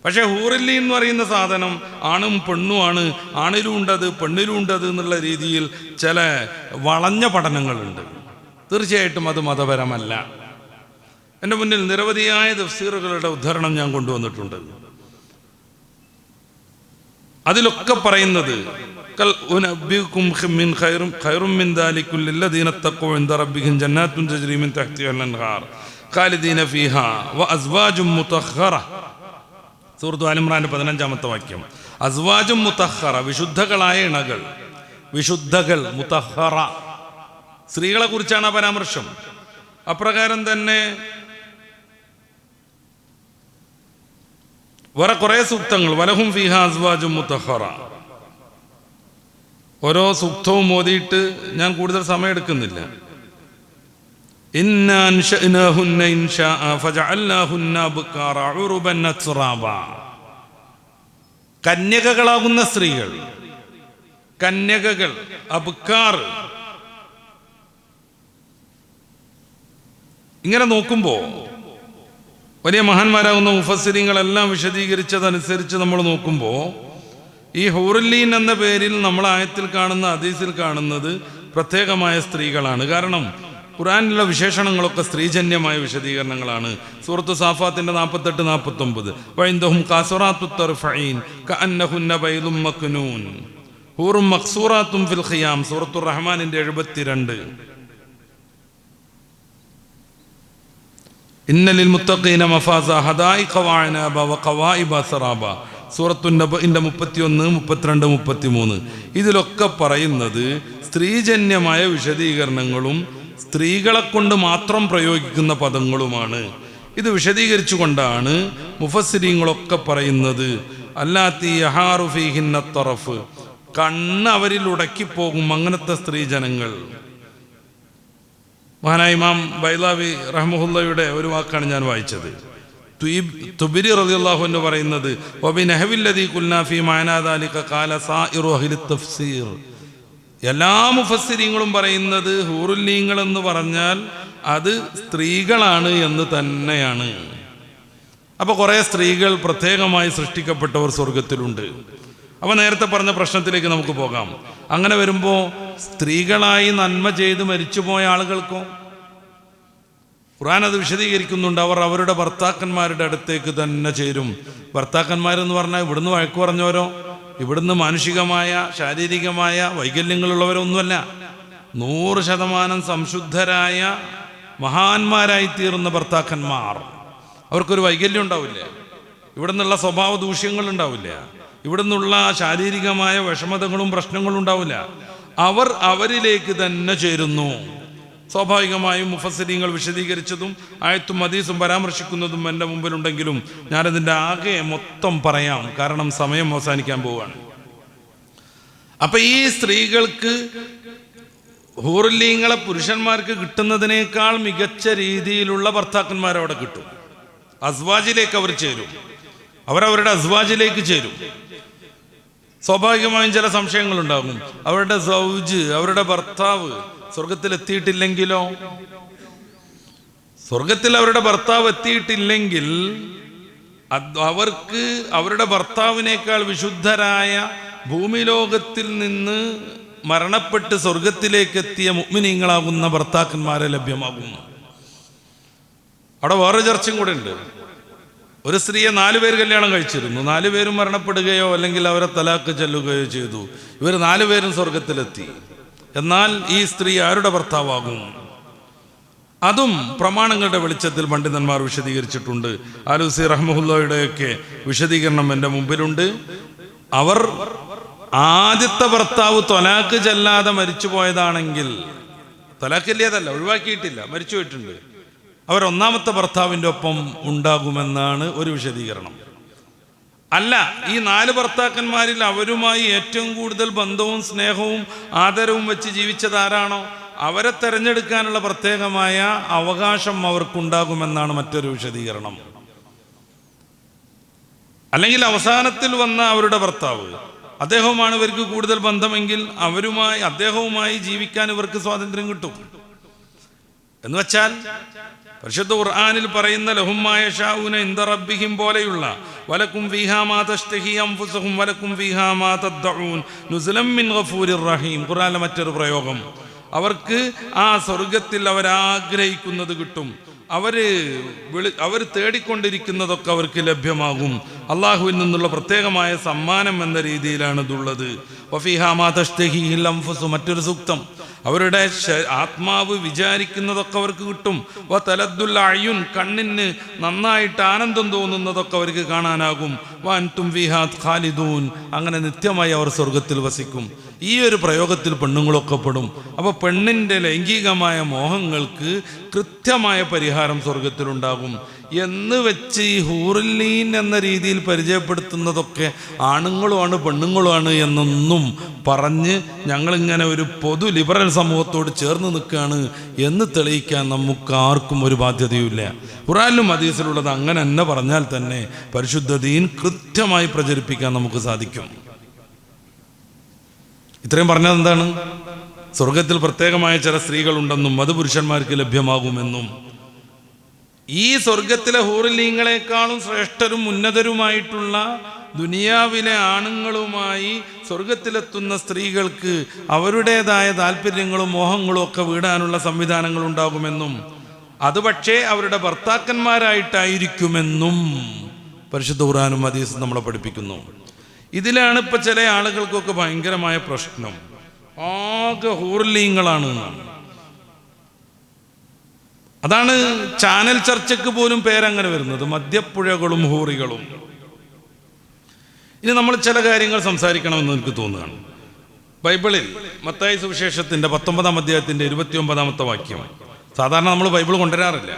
പക്ഷേ ഹൂറില്ലി എന്ന് പറയുന്ന സാധനം ആണും പെണ്ണുമാണ്, ആണിലും ഉണ്ടത് പെണ്ണിലും ഉണ്ടത് എന്നുള്ള രീതിയിൽ ചില വളഞ്ഞ പഠനങ്ങളുണ്ട്. തീർച്ചയായിട്ടും അത് മതപരമല്ല. എൻ്റെ മുന്നിൽ നിരവധിയായ തഫ്സീറുകളുടെ ഉദ്ധരണം ഞാൻ കൊണ്ടുവന്നിട്ടുണ്ട്. അതിലൊക്കെ പറയുന്നത് സൂറത്ത് ആൽ-ഇംറാന്റെ 15-ാമത്തെ വാക്യം. അസ്വാജും മുതഹ്ഹറ, വിശുദ്ധകളായ ഇണകൾ, വിശുദ്ധകൾ മുതഹ്ഹറ, സ്ത്രീകളെ കുറിച്ചാണ് ആ പരാമർശം. അപ്രകാരം തന്നെ വേറെ കുറേ സൂക്തങ്ങൾ, വലഹും ഫീഹ അസ്വാജും മുതഹ്ഹറ. ഓരോ സൂക്തവും ഓതിയിട്ട് ഞാൻ കൂടുതൽ സമയം എടുക്കുന്നില്ല. ഇന്നാ അൻശഅനാഹുന്ന ഇൻശാഅ ഫജഅൽനാഹുന്ന അബ്കാറ ഉറുബൻ അത്റാബ. കന്യകകളാകുന്ന സ്ത്രീകൾ, കന്യകകൾ, അബ്കാർ. ഇങ്ങനെ നോക്കുമ്പോൾ വലിയ മഹാന്മാരാകുന്ന മുഫസ്സിരീങ്ങളെല്ലാം വിശദീകരിച്ചതനുസരിച്ച് നമ്മൾ നോക്കുമ്പോൾ ഈ ഹൂറുല്ലീൻ എന്ന പേരിൽ നമ്മൾ ആയത്തിൽ കാണുന്ന ഹദീസിൽ കാണുന്നത് പ്രത്യേകമായ സ്ത്രീകളാണ്. കാരണം ഖുർആനിലുള്ള വിശേഷണങ്ങളൊക്കെ സ്ത്രീജന്യമായ വിശദീകരണങ്ങളാണ്. സൂറത്ത് സാഫാത്തിന്റെ 48-49 വഇൻദഹും ഖാസിറാത്തുത് തർഫഈൻ കഅന്നഹുന്ന ബൈദും മക്നൂൻ ഹൂറും മഖ്സൂറാത്തും ഫിൽ ഖിയാം സൂറത്തുർ റഹ്മാനിന്റെ 72 ഇന്നലിൽ മുത്തഖീന മഫാസ ഹദായിഖ വഅനാബ വഖവായിബ സറാബ സൂറത്തുൻ നബഇന്റെ 31, 32, 33. ഇതിലൊക്കെ പറയുന്നത് സ്ത്രീജന്യമായ വിശദീകരണങ്ങളും സ്ത്രീകളെ കൊണ്ട് മാത്രം പ്രയോഗിക്കുന്ന പദങ്ങളുമാണ്. ഇത് വിശദീകരിച്ചുകൊണ്ടാണ് മുഫസ്സിരീങ്ങളൊക്കെ പറയുന്നത് അല്ലാത്തി യഹാറു ഫീഹിന്ന തറഫ്, കണ്ണ് അവരിൽ ഉടക്കിപ്പോകും അങ്ങനത്തെ സ്ത്രീജനങ്ങൾ. മഹാനായ ഇമാം ബൈലാവി റഹ്മഹുല്ലയുടെ ഒരു വാക്കാണ് ഞാൻ വായിച്ചത്. തുബിരി റളിയല്ലാഹു അൻഹു പറയുന്നത് വബിനഹവില്ലദീ ഖുൽനാ ഫീ മഅനാ ദാലിക ഖാല സായിറു അഹ്ലി തഫ്സീർ. എല്ലാ മുഫസ്സിരീങ്ങളും പറയുന്നത് ഹൂറുല്ലീങ്ങൾ എന്ന് പറഞ്ഞാൽ അത് സ്ത്രീകളാണ് എന്ന് തന്നെയാണ്. അപ്പോൾ കുറേ സ്ത്രീകൾ പ്രത്യേകമായി സൃഷ്ടിക്കപ്പെട്ടവർ സ്വർഗത്തിലുണ്ട്. അപ്പോൾ നേരത്തെ പറഞ്ഞ പ്രശ്നത്തിലേക്ക് നമുക്ക് പോകാം. അങ്ങനെ വരുമ്പോൾ സ്ത്രീകളായി നന്മ ചെയ്ത് മരിച്ചുപോയ ആളുകൾക്കോ? ഖുർആൻ അത് വിശദീകരിക്കുന്നുണ്ട്. അവർ അവരുടെ ഭർത്താക്കന്മാരുടെ അടുത്തേക്ക് തന്നെ ചേരും. ഭർത്താക്കന്മാരെന്ന് പറഞ്ഞാൽ ഇവിടുന്ന് വഴക്ക് പറഞ്ഞവരോ ഇവിടുന്ന് മാനുഷികമായ ശാരീരികമായ വൈകല്യങ്ങളുള്ളവരൊന്നുമല്ല. 100% സംശുദ്ധരായ മഹാന്മാരായി തീർന്ന ഭർത്താക്കന്മാർ. അവർക്കൊരു വൈകല്യം ഉണ്ടാവില്ലേ? ഇവിടെ നിന്നുള്ള സ്വഭാവ ദൂഷ്യങ്ങൾ ഉണ്ടാവില്ല, ഇവിടെ നിന്നുള്ള ശാരീരികമായ വിഷമതകളും പ്രശ്നങ്ങളും ഉണ്ടാവില്ല. അവർ അവരിലേക്ക് തന്നെ ചേരുന്നു. സ്വാഭാവികമായും മുഫസ്സിരീങ്ങൾ വിശദീകരിച്ചതും ആയത്തും ഹദീസും പരാമർശിക്കുന്നതും എൻ്റെ മുമ്പിലുണ്ടെങ്കിലും ഞാനതിൻ്റെ ആകെ മൊത്തം പറയാം, കാരണം സമയം അവസാനിക്കാൻ പോവുകയാണ്. അപ്പൊ ഈ സ്ത്രീകൾക്ക് ഹൂറുല്ലീങ്ങളെ പുരുഷന്മാർക്ക് കിട്ടുന്നതിനേക്കാൾ മികച്ച രീതിയിലുള്ള ഭർത്താക്കന്മാർ അവിടെ കിട്ടും. അസ്വാജിലേക്ക് അവർ ചേരും, അവരവരുടെ അസ്വാജിലേക്ക് ചേരും. സ്വാഭാവികമായും ചില സംശയങ്ങളുണ്ടാകും. അവരുടെ സൗജ്, അവരുടെ ഭർത്താവ് സ്വർഗത്തിൽ എത്തിയിട്ടില്ലെങ്കിലോ? സ്വർഗത്തിൽ അവരുടെ ഭർത്താവ് എത്തിയിട്ടില്ലെങ്കിൽ അവർക്ക് അവരുടെ ഭർത്താവിനേക്കാൾ വിശുദ്ധരായ ഭൂമി ലോകത്തിൽ നിന്ന് മരണപ്പെട്ട് സ്വർഗത്തിലേക്ക് എത്തിയ മുഅ്മിനീങ്ങളാകുന്ന ഭർത്താക്കന്മാരെ ലഭ്യമാകും. അവിടെ വേറെ ചർച്ചയും കൂടെ ഉണ്ട്. ഒരു സ്ത്രീയെ 4 പേര് കല്യാണം കഴിച്ചിരുന്നു, 4 പേരും മരണപ്പെടുകയോ അല്ലെങ്കിൽ അവരെ തലാക്ക് ചെല്ലുകയോ ചെയ്തു. ഇവർ 4 പേരും സ്വർഗത്തിലെത്തി. എന്നാൽ ഈ സ്ത്രീ ആരുടെ ഭർത്താവാകും? അതും പ്രമാണങ്ങളുടെ വെളിച്ചത്തിൽ പണ്ഡിതന്മാർ വിശദീകരിച്ചിട്ടുണ്ട്. ആലൂസി റഹ്മഹുല്ലയുടെയൊക്കെ വിശദീകരണം എൻ്റെ മുമ്പിലുണ്ട്. അവർ ആദ്യത്തെ ഭർത്താവ് ത്വലാക്ക് ചെല്ലാതെ മരിച്ചു പോയതാണെങ്കിൽ, ത്വലാക്കില്ലേതല്ല, ഒഴിവാക്കിയിട്ടില്ല, മരിച്ചു പോയിട്ടുണ്ട്, അവർ 1ാമത്തെ ഭർത്താവിൻ്റെ ഒപ്പം ഉണ്ടാകുമെന്നാണ് ഒരു വിശദീകരണം. അല്ല, ഈ 4 ഭർത്താക്കന്മാരിൽ അവരുമായി ഏറ്റവും കൂടുതൽ ബന്ധവും സ്നേഹവും ആദരവും വെച്ച് ജീവിച്ചത് ആരാണോ അവരെ തെരഞ്ഞെടുക്കാനുള്ള പ്രത്യേകമായ അവകാശം അവർക്കുണ്ടാകുമെന്നാണ് മറ്റൊരു വിശദീകരണം. അല്ലെങ്കിൽ അവസാനത്തിൽ വന്ന അവരുടെ ഭർത്താവ്, അദ്ദേഹവുമാണ് ഇവർക്ക് കൂടുതൽ ബന്ധമെങ്കിൽ അദ്ദേഹവുമായി ജീവിക്കാൻ ഇവർക്ക് സ്വാതന്ത്ര്യം കിട്ടും. എന്ന് വെച്ചാൽ പരിശുദ്ധ ഖുർആനിൽ പറയുന്ന ലഹും മാ യശാഊന ഇൻദ റബ്ബിഹിം പോലെയുള്ള വലക്കും ഫീഹാ മാ തശ്തഹി അൻഫുസുഹും വലക്കും ഫീഹാ മാ തദ്ദഊൻ നുസുലം മിൻ ഗഫൂരിർ റഹീം. ഖുർആനിലെ മറ്റൊരു പ്രയോഗം, അവർക്ക് ആ സ്വർഗത്തിൽ അവരാഗ്രഹിക്കുന്നത് കിട്ടും, അവർ തേടിക്കൊണ്ടിരിക്കുന്നതൊക്കെ അവർക്ക് ലഭ്യമാകും. അള്ളാഹുവിൽ നിന്നുള്ള പ്രത്യേകമായ സമ്മാനം എന്ന രീതിയിലാണ് ഇതുള്ളത്. വഫീഹാ മാ തശ്തഹിൽ അൻഫുസു, മറ്റൊരു സൂക്തം, അവരുടെ ആത്മാവ് വിചാരിക്കുന്നതൊക്കെ അവർക്ക് കിട്ടും. വതലദ്ദുൽ അയ്യുൻ, കണ്ണിന് നന്നായിട്ട് ആനന്ദം തോന്നുന്നതൊക്കെ അവർക്ക് കാണാനാകും. വഅൻതും ഫീഹാ ഖാലിദൂൻ, അങ്ങനെ നിത്യമായി അവർ സ്വർഗത്തിൽ വസിക്കും. ഈ ഒരു പ്രയോഗത്തിൽ പെണ്ണുങ്ങളൊക്കെ പെടും. അപ്പോൾ പെണ്ണിൻ്റെ ലൈംഗികമായ മോഹങ്ങൾക്ക് കൃത്യമായ പരിഹാരം സ്വർഗത്തിലുണ്ടാകും എന്ന് വെച്ച് ഈ ഹൂറുല്ലീൻ എന്ന രീതിയിൽ പരിചയപ്പെടുത്തുന്നതൊക്കെ ആണുങ്ങളുമാണ് പെണ്ണുങ്ങളുമാണ് എന്നൊന്നും പറഞ്ഞ് ഞങ്ങളിങ്ങനെ ഒരു പൊതു ലിബറൽ സമൂഹത്തോട് ചേർന്ന് നിൽക്കുകയാണ് എന്ന് തെളിയിക്കാൻ നമുക്ക് ആർക്കും ഒരു ബാധ്യതയുമില്ല. ഖുർആനിലും ഹദീസിലുള്ളത് അങ്ങനെ തന്നെ പറഞ്ഞാൽ തന്നെ പരിശുദ്ധ ദീൻ കൃത്യമായി പ്രചരിപ്പിക്കാൻ നമുക്ക് സാധിക്കും. ഇത്രയും പറഞ്ഞത് എന്താണ്? സ്വർഗത്തിൽ പ്രത്യേകമായ ചില സ്ത്രീകളുണ്ടെന്നും അത് പുരുഷന്മാർക്ക് ലഭ്യമാകുമെന്നും, ഈ സ്വർഗത്തിലെ ഹൂറുല്ലീങ്ങളെക്കാളും ശ്രേഷ്ഠരും ഉന്നതരുമായിട്ടുള്ള ദുനിയാവിലെ ആണുങ്ങളുമായി സ്വർഗത്തിലെത്തുന്ന സ്ത്രീകൾക്ക് അവരുടേതായ താല്പര്യങ്ങളും മോഹങ്ങളും ഒക്കെ വീടാനുള്ള സംവിധാനങ്ങൾ ഉണ്ടാകുമെന്നും, അത് പക്ഷേ അവരുടെ ഭർത്താക്കന്മാരായിട്ടായിരിക്കുമെന്നും പരിശുദ്ധ ഖുർആനും ഹദീസും നമ്മളെ പഠിപ്പിക്കുന്നു. ഇതിലാണ് ഇപ്പം ചില ആളുകൾക്കൊക്കെ ഭയങ്കരമായ പ്രശ്നം. ആകെ ഹൂറുല്ലീങ്ങളാണ് എന്നാണ്. അതാണ് ചാനൽ ചർച്ചയ്ക്ക് പോലും പേരങ്ങനെ വരുന്നത്, മദ്യപ്പുഴകളും ഹൂറികളും. ഇനി നമ്മൾ ചില കാര്യങ്ങൾ സംസാരിക്കണമെന്ന് എനിക്ക് തോന്നുകയാണ്. ബൈബിളിൽ മത്തായി സുവിശേഷത്തിൻ്റെ 19-ാം അധ്യായത്തിൻ്റെ 29-ാമത്തെ വാക്യം, സാധാരണ നമ്മൾ ബൈബിൾ കൊണ്ടുവരാറില്ല,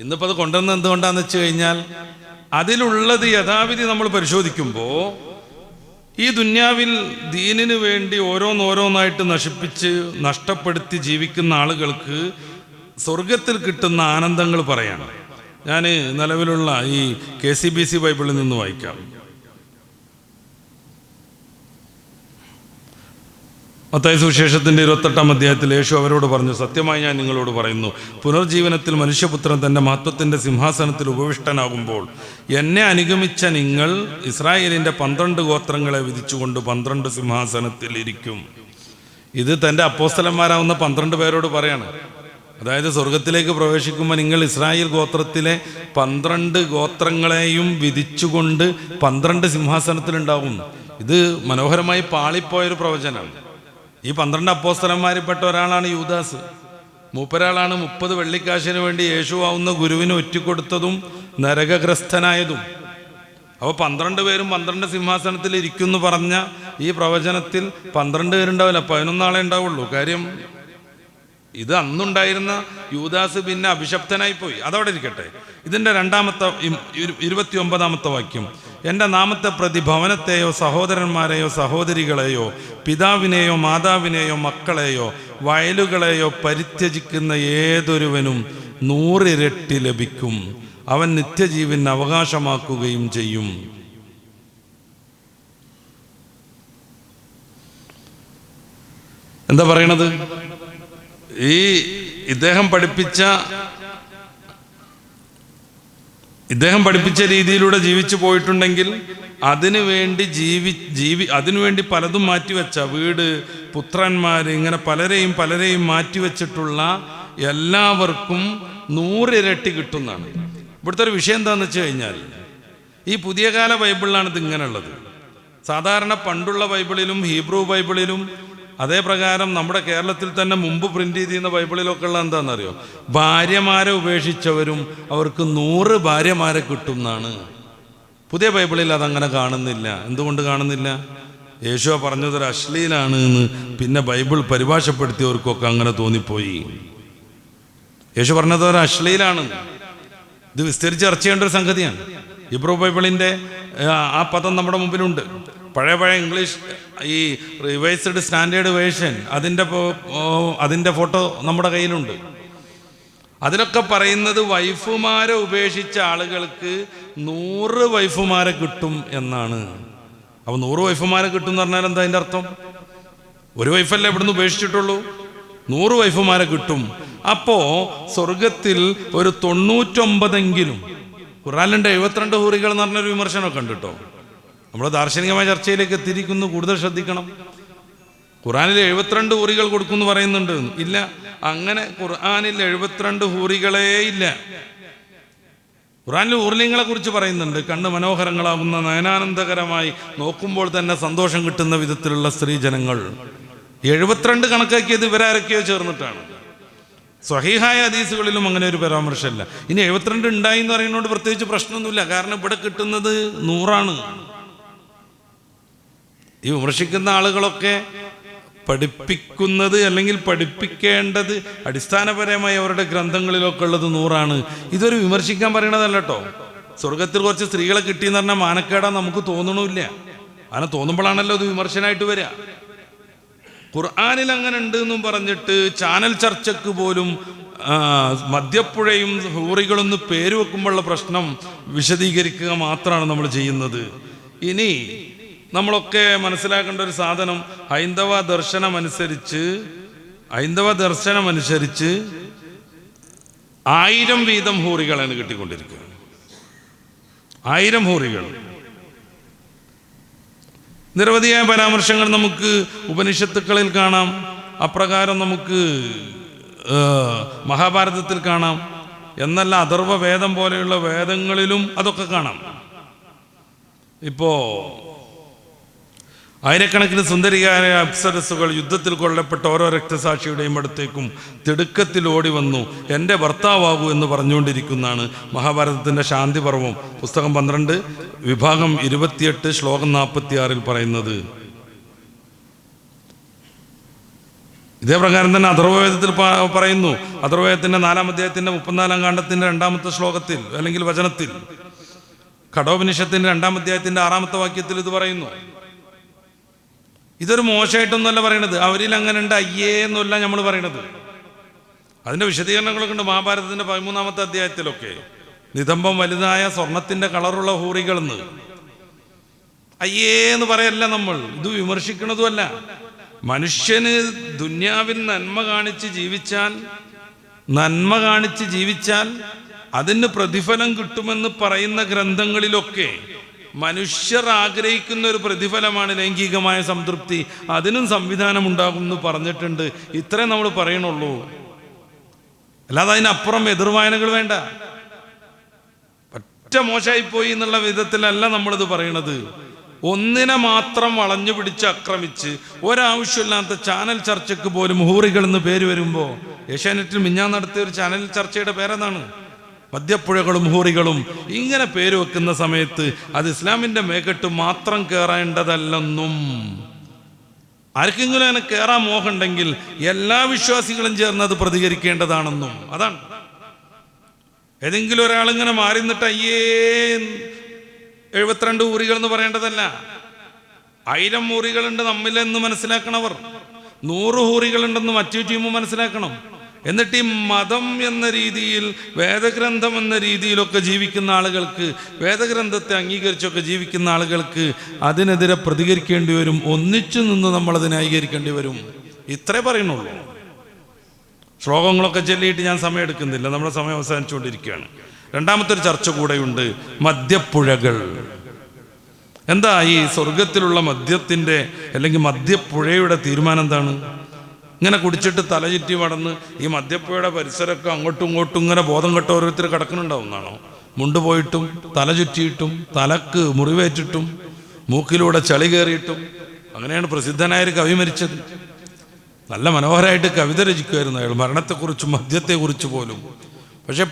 ഇന്നിപ്പോൾ അത് കൊണ്ടുവന്നത് എന്തുകൊണ്ടാണെന്ന് വെച്ച് കഴിഞ്ഞാൽ അതിലുള്ളത് യഥാവിധി നമ്മൾ പരിശോധിക്കുമ്പോൾ ഈ ദുന്യാവിൽ ദീനിന് വേണ്ടി ഓരോന്നോരോന്നായിട്ട് നഷ്ടപ്പെടുത്തി ജീവിക്കുന്ന ആളുകൾക്ക് സ്വർഗത്തിൽ കിട്ടുന്ന ആനന്ദങ്ങൾ പറയാണ്. ഞാൻ നിലവിലുള്ള ഈ KCBC ബൈബിളിൽ നിന്ന് വായിക്കാം. മത്തായി സുവിശേഷത്തിൻ്റെ 28-ാം അധ്യായത്തിൽ യേശു അവരോട് പറഞ്ഞു, സത്യമായി ഞാൻ നിങ്ങളോട് പറയുന്നു, പുനർജീവനത്തിൽ മനുഷ്യപുത്രൻ തൻ്റെ മഹത്വത്തിൻ്റെ സിംഹാസനത്തിൽ ഉപവിഷ്ടനാകുമ്പോൾ എന്നെ അനുഗമിച്ച നിങ്ങൾ ഇസ്രായേലിൻ്റെ 12 ഗോത്രങ്ങളെ വിധിച്ചുകൊണ്ട് 12 സിംഹാസനത്തിൽ ഇരിക്കും. ഇത് തൻ്റെ അപ്പോസ്തലന്മാരാവുന്ന 12 പേരോട് പറയാണ്. അതായത് സ്വർഗത്തിലേക്ക് പ്രവേശിക്കുമ്പോൾ നിങ്ങൾ ഇസ്രായേൽ ഗോത്രത്തിലെ 12 ഗോത്രങ്ങളെയും വിധിച്ചുകൊണ്ട് 12 സിംഹാസനത്തിലുണ്ടാകും. ഇത് മനോഹരമായി പാളിപ്പോയൊരു പ്രവചനമാണ്. ഈ 12 അപ്പോസ്തലന്മാരിൽപ്പെട്ട ഒരാളാണ് യൂദാസ്. മൂപ്പരാളാണ് 30 വെള്ളിക്കാശിന് വേണ്ടി യേശുവാവുന്ന ഗുരുവിന് ഒറ്റിക്കൊടുത്തതും നരകഗ്രസ്തനായതും. അപ്പോൾ 12 പേരും 12 സിംഹാസനത്തിൽ ഇരിക്കുമെന്ന് പറഞ്ഞ ഈ പ്രവചനത്തിൽ 12 പേരുണ്ടാവില്ല, 11 ആളെ ഉണ്ടാവുള്ളൂ. കാര്യം ഇത് അന്നുണ്ടായിരുന്ന യൂദാസ് പിന്നെ അഭിശപ്തനായിപ്പോയി. അതവിടെ ഇരിക്കട്ടെ. ഇതിൻ്റെ 29-ാമത്തെ വാക്യം, എൻ്റെ നാമത്തെ പ്രതി ഭവനത്തെയോ സഹോദരന്മാരെയോ സഹോദരികളെയോ പിതാവിനെയോ മാതാവിനെയോ മക്കളെയോ വയലുകളെയോ പരിത്യജിക്കുന്ന ഏതൊരുവനും 100 ഇരട്ടി ലഭിക്കും, അവൻ നിത്യജീവൻ അവകാശമാക്കുകയും ചെയ്യും. എന്താ പറയണത്? ഇദ്ദേഹം പഠിപ്പിച്ച രീതിയിലൂടെ ജീവിച്ചു പോയിട്ടുണ്ടെങ്കിൽ അതിനുവേണ്ടി പലതും മാറ്റിവെച്ച വീട്, പുത്രന്മാർ, ഇങ്ങനെ പലരെയും മാറ്റിവെച്ചിട്ടുള്ള എല്ലാവർക്കും 100 ഇരട്ടി കിട്ടുന്നതാണ്. ഇവിടുത്തെ ഒരു വിഷയം എന്താണെന്ന് വെച്ച് കഴിഞ്ഞാൽ, ഈ പുതിയ കാല ബൈബിളിലാണ് ഇത് ഇങ്ങനെയുള്ളത്. സാധാരണ പണ്ടുള്ള ബൈബിളിലും ഹീബ്രു ബൈബിളിലും അതേ പ്രകാരം നമ്മുടെ കേരളത്തിൽ തന്നെ മുമ്പ് പ്രിന്റ് ചെയ്തിരുന്ന ബൈബിളിലൊക്കെ ഉള്ള എന്താണെന്നറിയോ? ഭാര്യമാരെ ഉപേക്ഷിച്ചവരും അവർക്ക് 100 ഭാര്യമാരെ കിട്ടും എന്നാണ്. പുതിയ ബൈബിളിൽ അതങ്ങനെ കാണുന്നില്ല. എന്തുകൊണ്ട് കാണുന്നില്ല? യേശുവ പറഞ്ഞതൊരു അശ്ലീലാണ് എന്ന് പിന്നെ ബൈബിൾ പരിഭാഷപ്പെടുത്തിയവർക്കൊക്കെ അങ്ങനെ തോന്നിപ്പോയി. യേശു പറഞ്ഞത് ഒരു അശ്ലീലാണ്. ഇത് വിസ്തരിച്ച് ചർച്ച ചെയ്യേണ്ട ഒരു സംഗതിയാണ്. ഹീബ്രു ബൈബിളിൻ്റെ ആ പദം നമ്മുടെ മുമ്പിലുണ്ട്. പഴയ ഇംഗ്ലീഷ് ഈ റിവൈസ്ഡ് സ്റ്റാൻഡേർഡ് വേർഷൻ അതിൻ്റെ ഫോട്ടോ നമ്മുടെ കയ്യിലുണ്ട്. അതിലൊക്കെ പറയുന്നത് വൈഫുമാരെ ഉപേക്ഷിച്ച ആളുകൾക്ക് 100 വൈഫുമാരെ കിട്ടും എന്നാണ്. അപ്പോൾ 100 വൈഫുമാരെ കിട്ടും എന്ന് പറഞ്ഞാൽ എന്താ അതിൻ്റെ അർത്ഥം? ഒരു വൈഫല്ലേ ഇവിടുന്ന് ഉപേക്ഷിച്ചിട്ടുള്ളൂ, 100 വൈഫുമാരെ കിട്ടും. അപ്പോൾ സ്വർഗത്തിൽ ഒരു 99എങ്കിലും, ഖുർആനിലുണ്ട് 72 ഹൂറികൾ എന്ന് പറഞ്ഞൊരു വിമർശനമൊക്കെ ഉണ്ട് കേട്ടോ. നമ്മൾ ദാർശനികമായ ചർച്ചയിലേക്ക് എത്തിയിരിക്കുന്നു, കൂടുതൽ ശ്രദ്ധിക്കണം. ഖുർആനിൽ 72 ഹൂറികൾ കൊടുക്കുമെന്ന് പറയുന്നുണ്ട്. ഇല്ല, അങ്ങനെ ഖുർആനിൽ 72 ഹൂറികളേ ഇല്ല. ഖുർആനിൽ ഹൂറിലിങ്ങളെ കുറിച്ച് പറയുന്നുണ്ട്. കണ്ണ് മനോഹരങ്ങളാകുന്ന, നയനാനന്ദകരമായി നോക്കുമ്പോൾ തന്നെ സന്തോഷം കിട്ടുന്ന വിധത്തിലുള്ള സ്ത്രീജനങ്ങൾ. 72 കണക്കാക്കിയത് ഇവരാരൊക്കെയോ ചേർന്നിട്ടാണ്. സ്വഹീഹായ ഹദീസുകളിലും അങ്ങനെ ഒരു പരാമർശമല്ല. ഇനി 72 ഉണ്ടായി എന്ന് പറയുന്നതുകൊണ്ട് പ്രത്യേകിച്ച് പ്രശ്നമൊന്നുമില്ല. കാരണം ഇവിടെ കിട്ടുന്നത് 100 ഈ വിമർശിക്കുന്ന ആളുകളൊക്കെ പഠിപ്പിക്കുന്നത് അല്ലെങ്കിൽ പഠിപ്പിക്കേണ്ടത് അടിസ്ഥാനപരമായി അവരുടെ ഗ്രന്ഥങ്ങളിലൊക്കെ ഉള്ളത് 100. ഇതൊരു വിമർശിക്കാൻ പറയണതല്ല കേട്ടോ. സ്വർഗത്തിൽ കുറച്ച് സ്ത്രീകളെ കിട്ടിയെന്ന് പറഞ്ഞാൽ മാനക്കേടാ നമുക്ക് തോന്നണില്ല. അങ്ങനെ തോന്നുമ്പോഴാണല്ലോ അത് വിമർശനമായിട്ട് വരിക. ഖുർആനിൽ അങ്ങനെ ഉണ്ട് എന്നും പറഞ്ഞിട്ട് ചാനൽ ചർച്ചയ്ക്ക് പോലും മദ്യപ്പുഴയും ഹൂറികളൊന്ന് പേര് വെക്കുമ്പോഴുള്ള പ്രശ്നം വിശദീകരിക്കുക മാത്രമാണ് നമ്മൾ ചെയ്യുന്നത്. ഇനി നമ്മളൊക്കെ മനസ്സിലാക്കേണ്ട ഒരു സാധനം, ഹൈന്ദവ ദർശനമനുസരിച്ച് 1000 വീതം ഹൂറികളാണ് കിട്ടിക്കൊണ്ടിരിക്കുക. 1000 ഹൂറികൾ. നിരവധിയായ പരാമർശങ്ങൾ നമുക്ക് ഉപനിഷത്തുക്കളിൽ കാണാം. അപ്രകാരം നമുക്ക് മഹാഭാരതത്തിൽ കാണാം. എന്നല്ല, അഥർവ വേദം പോലെയുള്ള വേദങ്ങളിലും അതൊക്കെ കാണാം. ഇപ്പോൾ ആയിരക്കണക്കിന് സുന്ദരിയായ അപ്സരസുകൾ യുദ്ധത്തിൽ കൊല്ലപ്പെട്ട ഓരോ രക്തസാക്ഷിയുടെയും അടുത്തേക്കും തിടുക്കത്തിൽ ഓടി വന്നു എൻ്റെ ഭർത്താവാകൂ എന്ന് പറഞ്ഞുകൊണ്ടിരിക്കുന്നതാണ് മഹാഭാരതത്തിൻ്റെ ശാന്തി പർവ്വം, പുസ്തകം 12, വിഭാഗം 28, ശ്ലോകം 46 പറയുന്നത്. ഇതേ പ്രകാരം തന്നെ അഥർവവേദത്തിൽ പറയുന്നു. അഥർവവേദത്തിൻ്റെ 4-ാം അധ്യായത്തിൻ്റെ 34-ാം കാണ്ഡത്തിൻ്റെ 2-ാമത്തെ ശ്ലോകത്തിൽ അല്ലെങ്കിൽ വചനത്തിൽ, ഖഡോപനിഷത്തിൻ്റെ 2-ാം അധ്യായത്തിൻ്റെ 6-ാമത്തെ വാക്യത്തിൽ ഇത് പറയുന്നു. ഇതൊരു മോശമായിട്ടൊന്നുമല്ല പറയണത്. അവരിൽ അങ്ങനെ ഉണ്ട്, അയ്യേ എന്നല്ല നമ്മൾ പറയണത്. അതിൻ്റെ വിശദീകരണങ്ങളൊക്കെ ഉണ്ട് മഹാഭാരതത്തിൻ്റെ 13-ാമത്തെ അധ്യായത്തിലൊക്കെ. നിതംബം വലുതായ സ്വർണത്തിൻ്റെ കളറുള്ള ഹൂറികളെന്ന് അയ്യേ എന്ന് പറയല്ല നമ്മൾ. ഇത് വിമർശിക്കണതുമല്ല. മനുഷ്യന് ദുന്യാവിൽ നന്മ കാണിച്ച് ജീവിച്ചാൽ അതിന് പ്രതിഫലം കിട്ടുമെന്ന് പറയുന്ന ഗ്രന്ഥങ്ങളിലൊക്കെ മനുഷ്യർ ആഗ്രഹിക്കുന്ന ഒരു പ്രതിഫലമാണ് ലൈംഗികമായ സംതൃപ്തി. അതിനും സംവിധാനം ഉണ്ടാകും എന്ന് പറഞ്ഞിട്ടുണ്ട്. ഇത്രേ നമ്മൾ പറയണുള്ളൂ. അല്ലാതെ അതിനപ്പുറം എതിർവായനകൾ വേണ്ട. ഒറ്റ മോശമായിപ്പോയി എന്നുള്ള വിധത്തിലല്ല നമ്മളിത് പറയണത്. ഒന്നിനെ മാത്രം വളഞ്ഞു പിടിച്ച് ആക്രമിച്ച് ഒരാവശ്യമില്ലാത്ത ചാനൽ ചർച്ചയ്ക്ക് പോലും ഹൂറികൾ എന്ന് പേര് വരുമ്പോൾ, ഏഷ്യാനെറ്റിൽ മിഞ്ഞാൻ നടത്തിയ ഒരു ചാനൽ ചർച്ചയുടെ പേരെന്താണ്? മദ്യപ്പുഴകളും ഹൂറികളും ഇങ്ങനെ പേര് വെക്കുന്ന സമയത്ത് അത് ഇസ്ലാമിൻ്റെ മേക്കെട്ട് മാത്രം കയറേണ്ടതല്ലെന്നും, ആർക്കെങ്കിലും അങ്ങനെ കയറാൻ മോഹമുണ്ടെങ്കിൽ എല്ലാ വിശ്വാസികളും ചേർന്ന് അത് പ്രതികരിക്കേണ്ടതാണെന്നും. അതാണ്. ഏതെങ്കിലും ഒരാളിങ്ങനെ മാറി നിന്നിട്ട് അയ്യേ 72 ഊറികൾ എന്ന് പറയേണ്ടതല്ല. 1000 ഊറികളുണ്ട് നമ്മിലെന്ന് മനസ്സിലാക്കണവർ, 100 ഊറികളുണ്ടെന്ന് മറ്റു ടീം മനസ്സിലാക്കണം. എന്നിട്ട് ഈ മതം എന്ന രീതിയിൽ, വേദഗ്രന്ഥം എന്ന രീതിയിലൊക്കെ ജീവിക്കുന്ന ആളുകൾക്ക്, വേദഗ്രന്ഥത്തെ അംഗീകരിച്ചൊക്കെ ജീവിക്കുന്ന ആളുകൾക്ക് അതിനെതിരെ പ്രതികരിക്കേണ്ടി വരും. ഒന്നിച്ചു നിന്ന് നമ്മളത് ന്യായീകരിക്കേണ്ടി വരും. ഇത്രേ പറയുന്നുള്ളൂ. ശ്ലോകങ്ങളൊക്കെ ചൊല്ലിയിട്ട് ഞാൻ സമയം എടുക്കുന്നില്ല, നമ്മുടെ സമയം അവസാനിച്ചുകൊണ്ടിരിക്കുകയാണ്. രണ്ടാമത്തെ ഒരു ചർച്ച കൂടെയുണ്ട്, മദ്യപ്പുഴകൾ. എന്താ ഈ സ്വർഗത്തിലുള്ള മദ്യത്തിൻ്റെ അല്ലെങ്കിൽ മദ്യപ്പുഴയുടെ തീരുമാനം എന്താണ്? ഇങ്ങനെ കുടിച്ചിട്ട് തലചുറ്റി മടന്ന് ഈ മദ്യപ്പുഴയുടെ പരിസരമൊക്കെ അങ്ങോട്ടും ഇങ്ങോട്ടും ഇങ്ങനെ ബോധം കെട്ട ഓരോരുത്തർ കിടക്കുന്നുണ്ടാവുന്നതാണോ? മുണ്ടുപോയിട്ടും തല ചുറ്റിയിട്ടും തലക്ക് മുറിവേറ്റിട്ടും മൂക്കിലൂടെ ചളി കയറിയിട്ടും. അങ്ങനെയാണ് പ്രസിദ്ധനായൊരു കവി മരിച്ചത്. നല്ല മനോഹരമായിട്ട് കവിത രചിക്കുമായിരുന്നു അയാൾ, മരണത്തെക്കുറിച്ചും മദ്യത്തെക്കുറിച്ച് പോലും. പക്ഷെ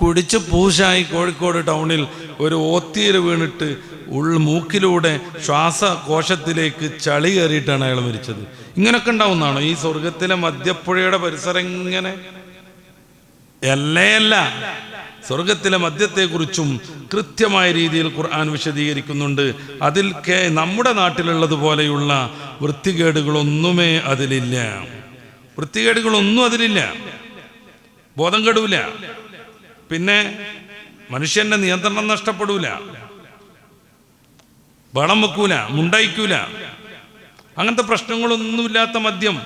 കുടിച്ച് പൂശായി കോഴിക്കോട് ടൗണിൽ ഒരു ഓത്തിയിൽ വീണിട്ട് മൂക്കിലൂടെ ശ്വാസകോശത്തിലേക്ക് ചളി കയറിയിട്ടാണ് അയാൾ മരിച്ചത്. ഇങ്ങനൊക്കെ ഉണ്ടാവുന്നതാണോ ഈ സ്വർഗത്തിലെ മദ്യപ്പുഴയുടെ പരിസരം? ഇങ്ങനെ അല്ല. സ്വർഗത്തിലെ മദ്യത്തെക്കുറിച്ചും കൃത്യമായ രീതിയിൽ ഖുർആൻ വിശദീകരിക്കുന്നുണ്ട്. അതിൽ നമ്മുടെ നാട്ടിലുള്ളതുപോലെയുള്ള വൃത്തികേടുകളൊന്നുമേ അതിലില്ല. വൃത്തികേടുകളൊന്നും അതിലില്ല. ബോധം കെടൂല, പിന്നെ മനുഷ്യന്റെ നിയന്ത്രണം നഷ്ടപ്പെടൂല, വളം വെക്കൂല, മുണ്ടയിക്കൂല, അങ്ങനത്തെ പ്രശ്നങ്ങളൊന്നുമില്ലാത്ത മദ്യം.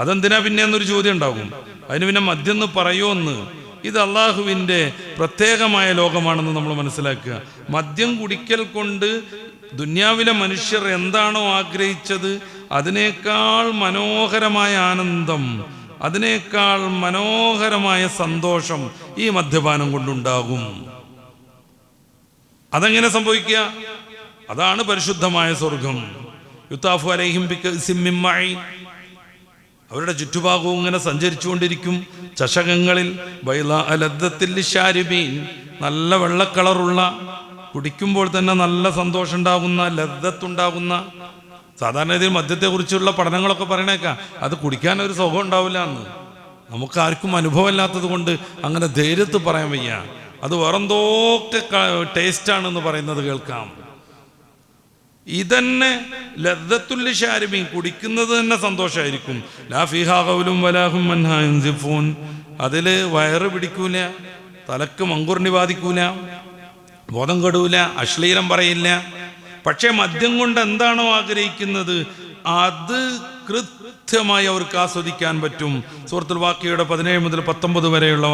അതെന്തിനാ പിന്നെ എന്നൊരു ചോദ്യം ഉണ്ടാകും. അതിന് പിന്നെ മദ്യം എന്ന് പറയുമോന്ന്? ഇത് അള്ളാഹുവിൻ്റെ പ്രത്യേകമായ ലോകമാണെന്ന് നമ്മൾ മനസ്സിലാക്കുക. മദ്യം കുടിക്കൽ കൊണ്ട് ദുന്യാവിലെ മനുഷ്യർ എന്താണോ ആഗ്രഹിച്ചത് അതിനേക്കാൾ മനോഹരമായ ആനന്ദം, അതിനേക്കാൾ മനോഹരമായ സന്തോഷം ഈ മദ്യപാനം കൊണ്ടുണ്ടാകും. അതെങ്ങനെ സംഭവിക്കുക? അതാണ് പരിശുദ്ധമായ സ്വർഗം. യുത്താഫു അലൈഹിം ബികഅസിൻ മിൻ മഈൻ. അവരുടെ ചുറ്റുഭാഗവും ഇങ്ങനെ സഞ്ചരിച്ചുകൊണ്ടിരിക്കും. ചഷകങ്ങളിൽ ബൈളാഅ ലദ്ദത്തിൽ ലിശാരിബീൻ, നല്ല വെള്ളക്കളറുള്ള, കുടിക്കുമ്പോൾ തന്നെ നല്ല സന്തോഷം ഉണ്ടാകുന്ന, ലദ്ദത്തുണ്ടാകുന്ന. സാധാരണ ഇതിൽ മദ്യത്തെക്കുറിച്ചുള്ള പഠനങ്ങളൊക്കെ പറയണേക്കാം അത് കുടിക്കാൻ ഒരു സുഖം ഉണ്ടാവില്ല എന്ന്. നമുക്ക് ആർക്കും അനുഭവമില്ലാത്തത് കൊണ്ട് അങ്ങനെ ധൈര്യത്തിൽ പറയാൻ വയ്യ. അത് വേറെന്തോക്കെ ടേസ്റ്റാണെന്ന് പറയുന്നത് കേൾക്കാം. ഇതന്നെ ലദ്ദത്തുൽ ലിശാരിബീൻ, കുടിക്കുന്നത് തന്നെ സന്തോഷമായിരിക്കും. ലാ ഫീഹാ ഖൗലും വലാ ഹും അൻഹാ യൻസിഫൂൻ. അതിൽ വയറ് പിടിക്കൂല, തലക്ക് മങ്കുർണി ബാധിക്കൂല, ബോധം കെടൂല, അശ്ലീലം പറയില്ല. പക്ഷേ മദ്യം കൊണ്ട് എന്താണോ ആഗ്രഹിക്കുന്നത് അത് കൃത്യമായി അവർക്ക് ആസ്വദിക്കാൻ പറ്റും. സൂറത്തുൽ വാഖിയയുടെ 17 മുതൽ 19 വരെയുള്ള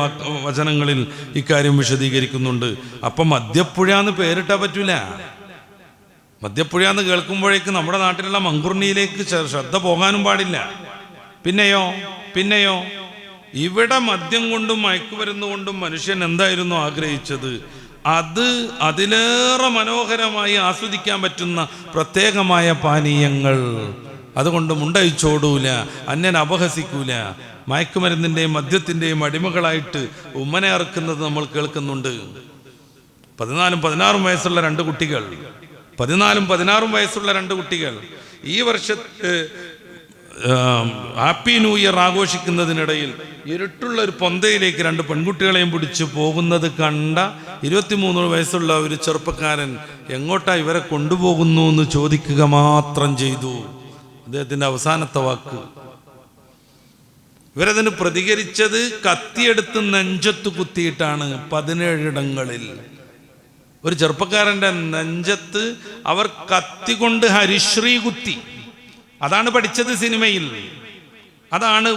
വചനങ്ങളിൽ ഇക്കാര്യം വിശദീകരിക്കുന്നുണ്ട്. അപ്പം മദ്യപ്പുഴ എന്ന് പേരിട്ടാൽ പറ്റൂല. മദ്യപ്പുഴ എന്ന് കേൾക്കുമ്പോഴേക്ക് നമ്മുടെ നാട്ടിലുള്ള മങ്കുർണിയിലേക്ക് ശ്രദ്ധ പോകാനും പാടില്ല. പിന്നെയോ ഇവിടെ മദ്യം കൊണ്ടും മയക്കുമരുന്ന് കൊണ്ടും മനുഷ്യൻ എന്തായിരുന്നു ആഗ്രഹിച്ചത് അത് അതിലേറെ മനോഹരമായി ആസ്വദിക്കാൻ പറ്റുന്ന പ്രത്യേകമായ പാനീയങ്ങൾ. അതുകൊണ്ട് മുണ്ടയിച്ചോടൂല, അന്യൻ അപഹസിക്കൂല. മയക്കുമരുന്നിൻ്റെയും മദ്യത്തിൻ്റെയും അടിമകളായിട്ട് ഉമ്മനെ ഇറക്കുന്നത് നമ്മൾ കേൾക്കുന്നുണ്ട്. 14-16 വയസ്സുള്ള 2 കുട്ടികൾ, 14-16 വയസ്സുള്ള 2 കുട്ടികൾ ഈ വർഷത്തെ ഹാപ്പി ന്യൂ ഇയർ ആഘോഷിക്കുന്നതിനിടയിൽ ഇരുട്ടുള്ള ഒരു പൊന്തയിലേക്ക് 2 പെൺകുട്ടികളെയും പിടിച്ച് പോകുന്നത് കണ്ട 23 വയസ്സുള്ള ഒരു ചെറുപ്പക്കാരൻ എങ്ങോട്ടാ ഇവരെ കൊണ്ടുപോകുന്നു എന്ന് ചോദിക്കുക മാത്രം ചെയ്തു. അദ്ദേഹത്തിൻ്റെ അവസാനത്തെ വാക്ക്. ഇവരതിന് പ്രതികരിച്ചത് കത്തിയെടുത്ത് നെഞ്ചത്ത് കുത്തിയിട്ടാണ്. 17 ഇടങ്ങളിൽ ഒരു ചെറുപ്പക്കാരൻ്റെ നെഞ്ചത്ത് അവർ കത്തി കൊണ്ട് ഹരിശ്രീ കുത്തി. അതാണ് പഠിച്ചത് സിനിമയിൽ, അതാണ്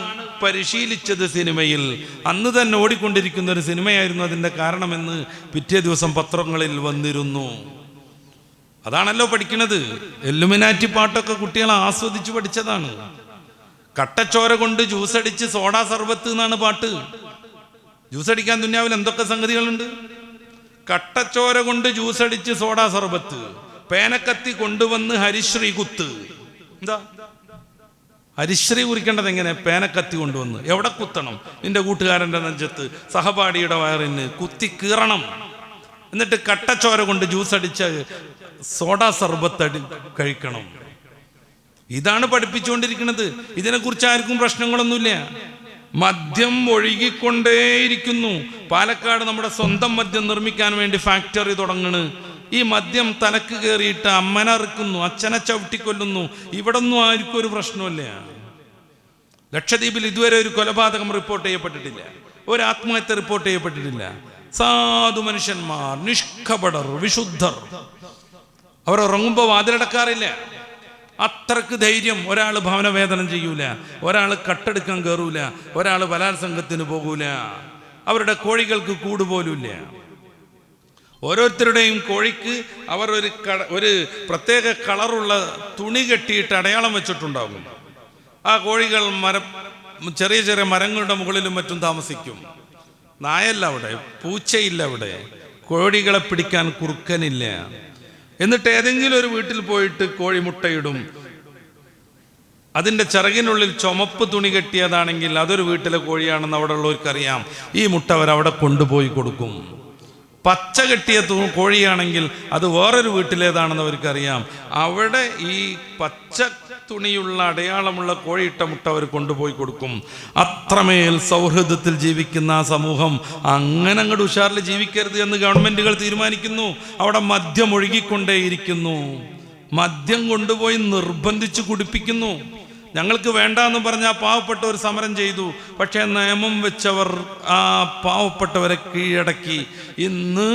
പരിശീലിച്ചത് സിനിമയിൽ. അന്ന് തന്നെ ഓടിക്കൊണ്ടിരിക്കുന്ന ഒരു സിനിമയായിരുന്നു അതിൻ്റെ കാരണമെന്ന് പിറ്റേ ദിവസം പത്രങ്ങളിൽ വന്നിരുന്നു. അതാണല്ലോ പഠിക്കുന്നത്. എല്ലുമിനാറ്റി പാട്ടൊക്കെ കുട്ടികൾ ആസ്വദിച്ച് പഠിച്ചതാണ്. കട്ടച്ചോര കൊണ്ട് ജ്യൂസ് അടിച്ച് സോഡാ സർബത്ത് എന്നാണ് പാട്ട്. ജ്യൂസ് അടിക്കാൻ ദുനിയാവിൽ എന്തൊക്കെ സംഗതികളുണ്ട്. കട്ടച്ചോര കൊണ്ട് ജ്യൂസ് അടിച്ച് സോഡാ സർബത്ത്, പേനക്കത്തി കൊണ്ടുവന്ന് ഹരിശ്രീ കുത്ത്. എന്താ അരിശ്രീ കുറിക്കേണ്ടത് എങ്ങനെ? പേനക്കത്തി കൊണ്ടുവന്ന് എവിടെ കുത്തണം? നിന്റെ കൂട്ടുകാരൻ്റെ നെഞ്ചത്ത്, സഹപാഠിയുടെ വയറിന് കുത്തി കീറണം. എന്നിട്ട് കട്ടച്ചോര കൊണ്ട് ജ്യൂസ് അടിച്ച് സോഡാ സർബത്ത് കഴിക്കണം. ഇതാണ് പഠിപ്പിച്ചുകൊണ്ടിരിക്കുന്നത്. ഇതിനെക്കുറിച്ച് ആർക്കും പ്രശ്നങ്ങളൊന്നുമില്ല. മദ്യം ഒഴുകിക്കൊണ്ടേയിരിക്കുന്നു. പാലക്കാട് നമ്മുടെ സ്വന്തം മദ്യം നിർമ്മിക്കാൻ വേണ്ടി ഫാക്ടറി തുടങ്ങണ്. ഈ മദ്യം തലക്ക് കയറിയിട്ട് അമ്മനെ അറുക്കുന്നു, അച്ഛനെ ചവിട്ടിക്കൊല്ലുന്നു. ഇവിടെ ഒന്നും ആർക്കും ഒരു പ്രശ്നമില്ല. ലക്ഷദ്വീപിൽ ഇതുവരെ ഒരു കൊലപാതകം റിപ്പോർട്ട് ചെയ്യപ്പെട്ടിട്ടില്ല, ഒരു ആത്മഹത്യ റിപ്പോർട്ട് ചെയ്യപ്പെട്ടിട്ടില്ല. സാധു മനുഷ്യന്മാർ, നിഷ്കപടർ, വിശുദ്ധർ. അവർ ഉറങ്ങുമ്പോൾ വാതിലടക്കാറില്ല. അത്രക്ക് ധൈര്യം. ഒരാൾ ഭവനവേദനം ചെയ്യൂല, ഒരാൾ കട്ടെടുക്കാൻ കയറൂല, ഒരാൾ ബലാത്സംഗത്തിന് പോകൂല. അവരുടെ കോഴികൾക്ക് കൂട് പോലുമില്ല. ഓരോരുത്തരുടെയും കോഴിക്ക് അവർ ഒരു പ്രത്യേക കളറുള്ള തുണി കെട്ടിയിട്ട് അടയാളം വെച്ചിട്ടുണ്ടാകും. ആ കോഴികൾ ചെറിയ ചെറിയ മരങ്ങളുടെ മുകളിലും മറ്റും താമസിക്കും. നായല്ല അവിടെ, പൂച്ചയില്ല അവിടെ, കോഴികളെ പിടിക്കാൻ കുറുക്കനില്ല. എന്നിട്ട് ഏതെങ്കിലും ഒരു വീട്ടിൽ പോയിട്ട് കോഴി മുട്ടയിടും. അതിൻ്റെ ചിറകിനുള്ളിൽ ചുമപ്പ് തുണി കെട്ടിയതാണെങ്കിൽ അതൊരു വീട്ടിലെ കോഴിയാണെന്ന് അവിടെ ഉള്ളവർക്കറിയാം. ഈ മുട്ട അവരവിടെ കൊണ്ടുപോയി കൊടുക്കും. പച്ച കെട്ടിയ കോഴിയാണെങ്കിൽ അത് വേറൊരു വീട്ടിലേതാണെന്ന് അവർക്കറിയാം. അവിടെ ഈ പച്ച തുണിയുള്ള അടയാളമുള്ള കോഴിയിട്ട മുട്ട അവർ കൊണ്ടുപോയി കൊടുക്കും. അത്രമേൽ സൗഹൃദത്തിൽ ജീവിക്കുന്ന ആ സമൂഹം അങ്ങനെ അങ്ങോട്ട് ഉഷാറിൽ ജീവിക്കരുത് എന്ന് ഗവൺമെന്റുകൾ തീരുമാനിക്കുന്നു. അവിടെ മദ്യം ഒഴുകിക്കൊണ്ടേയിരിക്കുന്നു. മദ്യം കൊണ്ടുപോയി നിർബന്ധിച്ച് കുടിപ്പിക്കുന്നു. ഞങ്ങൾക്ക് വേണ്ട എന്ന് പറഞ്ഞാൽ പാവപ്പെട്ടവർ സമരം ചെയ്തു. പക്ഷേ നിയമം വെച്ചവർ ആ പാവപ്പെട്ടവരെ കീഴടക്കി. ഇന്ന്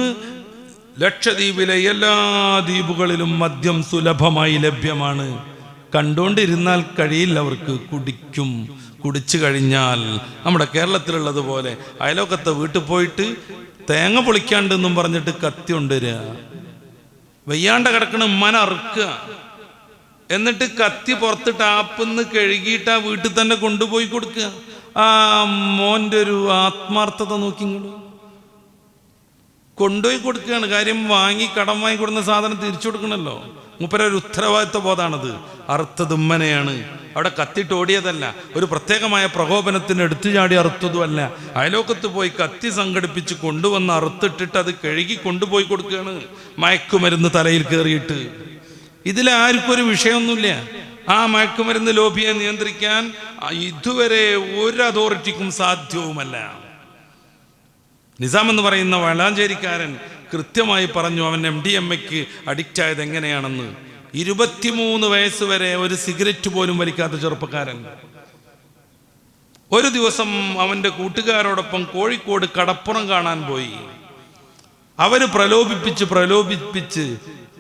ലക്ഷദ്വീപിലെ എല്ലാ ദ്വീപുകളിലും മദ്യം സുലഭമായി ലഭ്യമാണ്. കണ്ടുകൊണ്ടിരുന്നാൽ കഴിയില്ല അവർക്ക്. കുടിച്ചു കഴിഞ്ഞാൽ നമ്മുടെ കേരളത്തിലുള്ളതുപോലെ അയലോക്കത്തെ വീട്ടിൽ പോയിട്ട് തേങ്ങ പൊളിക്കാണ്ടെന്നും പറഞ്ഞിട്ട് കത്തി കൊണ്ടുവരിക, വയ്യാണ്ട കിടക്കണ ഉമ്മാനെ അറുക്കുക, എന്നിട്ട് കത്തി പുറത്ത് ടാപ്പിന്ന് കഴുകിയിട്ട് ആ വീട്ടിൽ തന്നെ കൊണ്ടുപോയി കൊടുക്കുക. ആ മോൻ്റെ ഒരു ആത്മാർത്ഥത നോക്കിങ്ങോട്ട് കൊണ്ടുപോയി കൊടുക്കുകയാണ്. കാര്യം കടം വാങ്ങി കൊടുക്കുന്ന സാധനം തിരിച്ചു കൊടുക്കണമല്ലോ. മൂപ്പരൊരു ഉത്തരവാദിത്വ ബോധമാണത്. അറുത്തത് ഉമ്മനെയാണ്. അവിടെ കത്തിട്ട് ഓടിയതല്ല, ഒരു പ്രത്യേകമായ പ്രകോപനത്തിന് എടുത്തു ചാടി അറുത്തതുമല്ല. അയലോക്കത്ത് പോയി കത്തി സംഘടിപ്പിച്ച് കൊണ്ടുവന്ന് അറുത്തിട്ടിട്ട് അത് കഴുകി കൊണ്ടുപോയി കൊടുക്കുകയാണ്, മയക്കുമരുന്ന് തലയിൽ കയറിയിട്ട്. ഇതിലാർക്കും ഒരു വിഷയമൊന്നുമില്ല. ആ മയക്കുമരുന്ന് ലോബിയെ നിയന്ത്രിക്കാൻ ഇതുവരെ ഒരു അതോറിറ്റിക്കും സാധ്യവുമല്ല. നിസാം എന്ന് പറയുന്ന വളാഞ്ചേരിക്കാരൻ കൃത്യമായി പറഞ്ഞു അവൻ MDMAക്ക് അഡിക്റ്റ് ആയത് എങ്ങനെയാണെന്ന്. 23 വയസ്സ് വരെ ഒരു സിഗരറ്റ് പോലും വലിക്കാത്ത ചെറുപ്പക്കാരൻ. ഒരു ദിവസം അവൻ്റെ കൂട്ടുകാരോടൊപ്പം കോഴിക്കോട് കടപ്പുറം കാണാൻ പോയി. അവര് പ്രലോഭിപ്പിച്ച്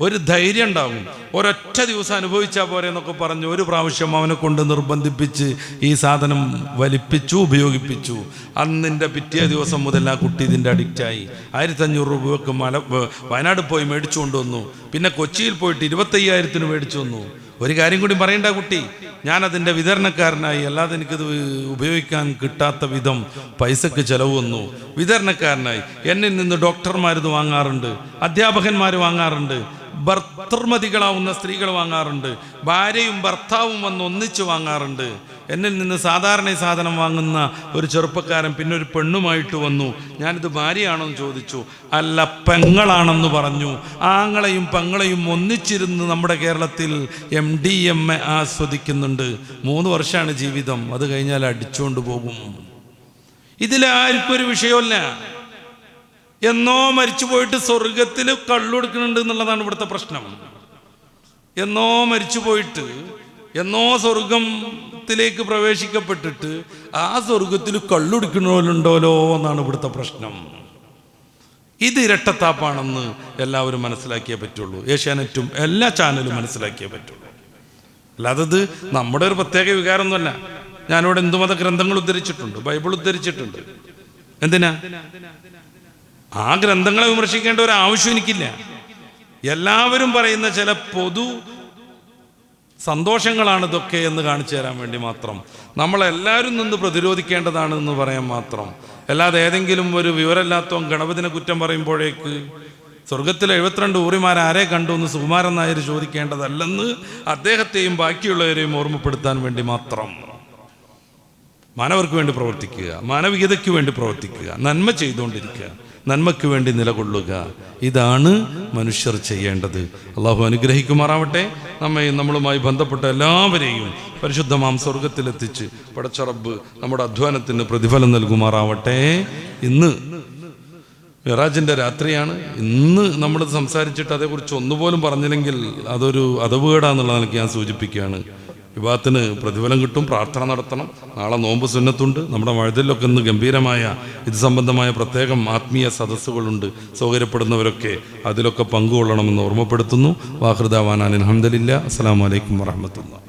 ഒരു ധൈര്യം ഉണ്ടാകും. ഒരൊറ്റ ദിവസം അനുഭവിച്ചാൽ പോരെ എന്നൊക്കെ പറഞ്ഞു ഒരു പ്രാവശ്യം അവനെ കൊണ്ട് നിർബന്ധിപ്പിച്ച് ഈ സാധനം വലിപ്പിച്ചു, ഉപയോഗിപ്പിച്ചു. അന്നിൻ്റെ പിറ്റേ ദിവസം മുതൽ ആ കുട്ടി ഇതിൻ്റെ അഡിക്റ്റായി. 1500 രൂപയ്ക്ക് വയനാട് പോയി മേടിച്ചു കൊണ്ടുവന്നു. പിന്നെ കൊച്ചിയിൽ പോയിട്ട് 25,000-ന് മേടിച്ചു വന്നു. ഒരു കാര്യം കൂടി പറയേണ്ട, കുട്ടി ഞാനതിൻ്റെ വിതരണക്കാരനായി, അല്ലാതെ എനിക്കത് ഉപയോഗിക്കാൻ കിട്ടാത്ത വിധം പൈസക്ക് ചിലവ് വന്നു. വിതരണക്കാരനായി എന്നിൽ നിന്ന് ഡോക്ടർമാരിത് വാങ്ങാറുണ്ട്, അധ്യാപകന്മാർ വാങ്ങാറുണ്ട്, ഭർത്തൃമതികളാവുന്ന സ്ത്രീകൾ വാങ്ങാറുണ്ട്, ഭാര്യയും ഭർത്താവും വന്ന് ഒന്നിച്ച് വാങ്ങാറുണ്ട്. എന്നിൽ നിന്ന് സാധാരണ സാധനം വാങ്ങുന്ന ഒരു ചെറുപ്പക്കാരൻ പിന്നെ ഒരു പെണ്ണുമായിട്ട് വന്നു. ഞാനിത് ഭാര്യയാണോ എന്ന് ചോദിച്ചു. അല്ല, പെങ്ങളാണെന്ന് പറഞ്ഞു. ആങ്ങളെയും പെങ്ങളെയും ഒന്നിച്ചിരുന്ന് നമ്മുടെ കേരളത്തിൽ MDMA ആസ്വദിക്കുന്നുണ്ട്. 3 വർഷമാണ് ജീവിതം, അത് കഴിഞ്ഞാൽ അടിച്ചുകൊണ്ട് പോകും. ഇതിലാർക്കും ഒരു വിഷയമല്ല. എന്നോ മരിച്ചു പോയിട്ട് സ്വർഗത്തിൽ കള്ളുകൊടുക്കുന്നുണ്ട് എന്നുള്ളതാണ് ഇവിടുത്തെ പ്രശ്നം. എന്നോ മരിച്ചു പോയിട്ട് എന്നോ സ്വർഗത്തിലേക്ക് പ്രവേശിക്കപ്പെട്ടിട്ട് ആ സ്വർഗത്തിൽ കള്ളുടിക്കണോലുണ്ടോലോ എന്നാണ് ഇവിടുത്തെ പ്രശ്നം. ഇത് ഇരട്ടത്താപ്പാണെന്ന് എല്ലാവരും മനസ്സിലാക്കിയേ പറ്റുള്ളൂ. ഏഷ്യാനെറ്റും എല്ലാ ചാനലും മനസ്സിലാക്കിയേ പറ്റുള്ളൂ. അല്ലാതെ ഇത് നമ്മുടെ ഒരു പ്രത്യേക വികാരമൊന്നുമല്ല. ഞാനിവിടെ ഹിന്ദുമത ഗ്രന്ഥങ്ങൾ ഉദ്ധരിച്ചിട്ടുണ്ട്, ബൈബിൾ ഉദ്ധരിച്ചിട്ടുണ്ട്. എന്തിനാ? ആ ഗ്രന്ഥങ്ങളെ വിമർശിക്കേണ്ട ഒരു ആവശ്യം എനിക്കില്ല. എല്ലാവരും പറയുന്ന ചില പൊതു സന്തോഷങ്ങളാണ് ഇതൊക്കെ എന്ന് കാണിച്ചു തരാൻ വേണ്ടി മാത്രം, നമ്മളെല്ലാവരും നിന്ന് പ്രതിരോധിക്കേണ്ടതാണെന്ന് പറയാൻ മാത്രം. അല്ലാതെ ഏതെങ്കിലും ഒരു വിവരമില്ലാത്തവൻ ഗണപതിനെ കുറ്റം പറയുമ്പോഴേക്ക് സ്വർഗത്തിലെ 72 ഊറിമാർ ആരെ കണ്ടു എന്ന് സുകുമാരൻ നായർ ചോദിക്കേണ്ടതല്ലെന്ന് അദ്ദേഹത്തെയും ബാക്കിയുള്ളവരെയും ഓർമ്മപ്പെടുത്താൻ വേണ്ടി മാത്രം മാനവർക്ക് വേണ്ടി പ്രവർത്തിക്കുക, മാനവികതയ്ക്ക് വേണ്ടി പ്രവർത്തിക്കുക, നന്മ ചെയ്തുകൊണ്ടിരിക്കുക, നന്മയ്ക്ക് വേണ്ടി നിലകൊള്ളുക. ഇതാണ് മനുഷ്യർ ചെയ്യേണ്ടത്. അള്ളാഹു അനുഗ്രഹിക്കുമാറാവട്ടെ. നമ്മളുമായി ബന്ധപ്പെട്ട എല്ലാവരെയും പരിശുദ്ധമാം സ്വർഗത്തിലെത്തിച്ച് പടച്ച റബ്ബ് നമ്മുടെ അധ്വാനത്തിന് പ്രതിഫലം നൽകുമാറാവട്ടെ. ഇന്ന് മിറാജിൻ്റെ രാത്രിയാണ്. ഇന്ന് നമ്മൾ സംസാരിച്ചിട്ട് അതേക്കുറിച്ച് ഒന്നുപോലും പറഞ്ഞില്ലെങ്കിൽ അതൊരു അതവുകേടാന്നുള്ള നിലയ്ക്ക് ഞാൻ സൂചിപ്പിക്കുകയാണ്. വിവാഹത്തിന് പ്രതിഫലം കിട്ടും, പ്രാർത്ഥന നടത്തണം. നാളെ നോമ്പ് സുന്നത്തുണ്ട്. നമ്മുടെ മഴതിലൊക്കെ ഇന്ന് ഗംഭീരമായ ഇത് സംബന്ധമായ പ്രത്യേകം ആത്മീയ സദസ്സുകളുണ്ട്. സൗകര്യപ്പെടുന്നവരൊക്കെ അതിലൊക്കെ പങ്കുകൊള്ളണമെന്ന് ഓർമ്മപ്പെടുത്തുന്നു. വാഹൃദാവാനാൻ അൽഹംദുലില്ലാ. അസ്സലാമു അലൈക്കും വറഹ്മത്തുള്ളാഹി.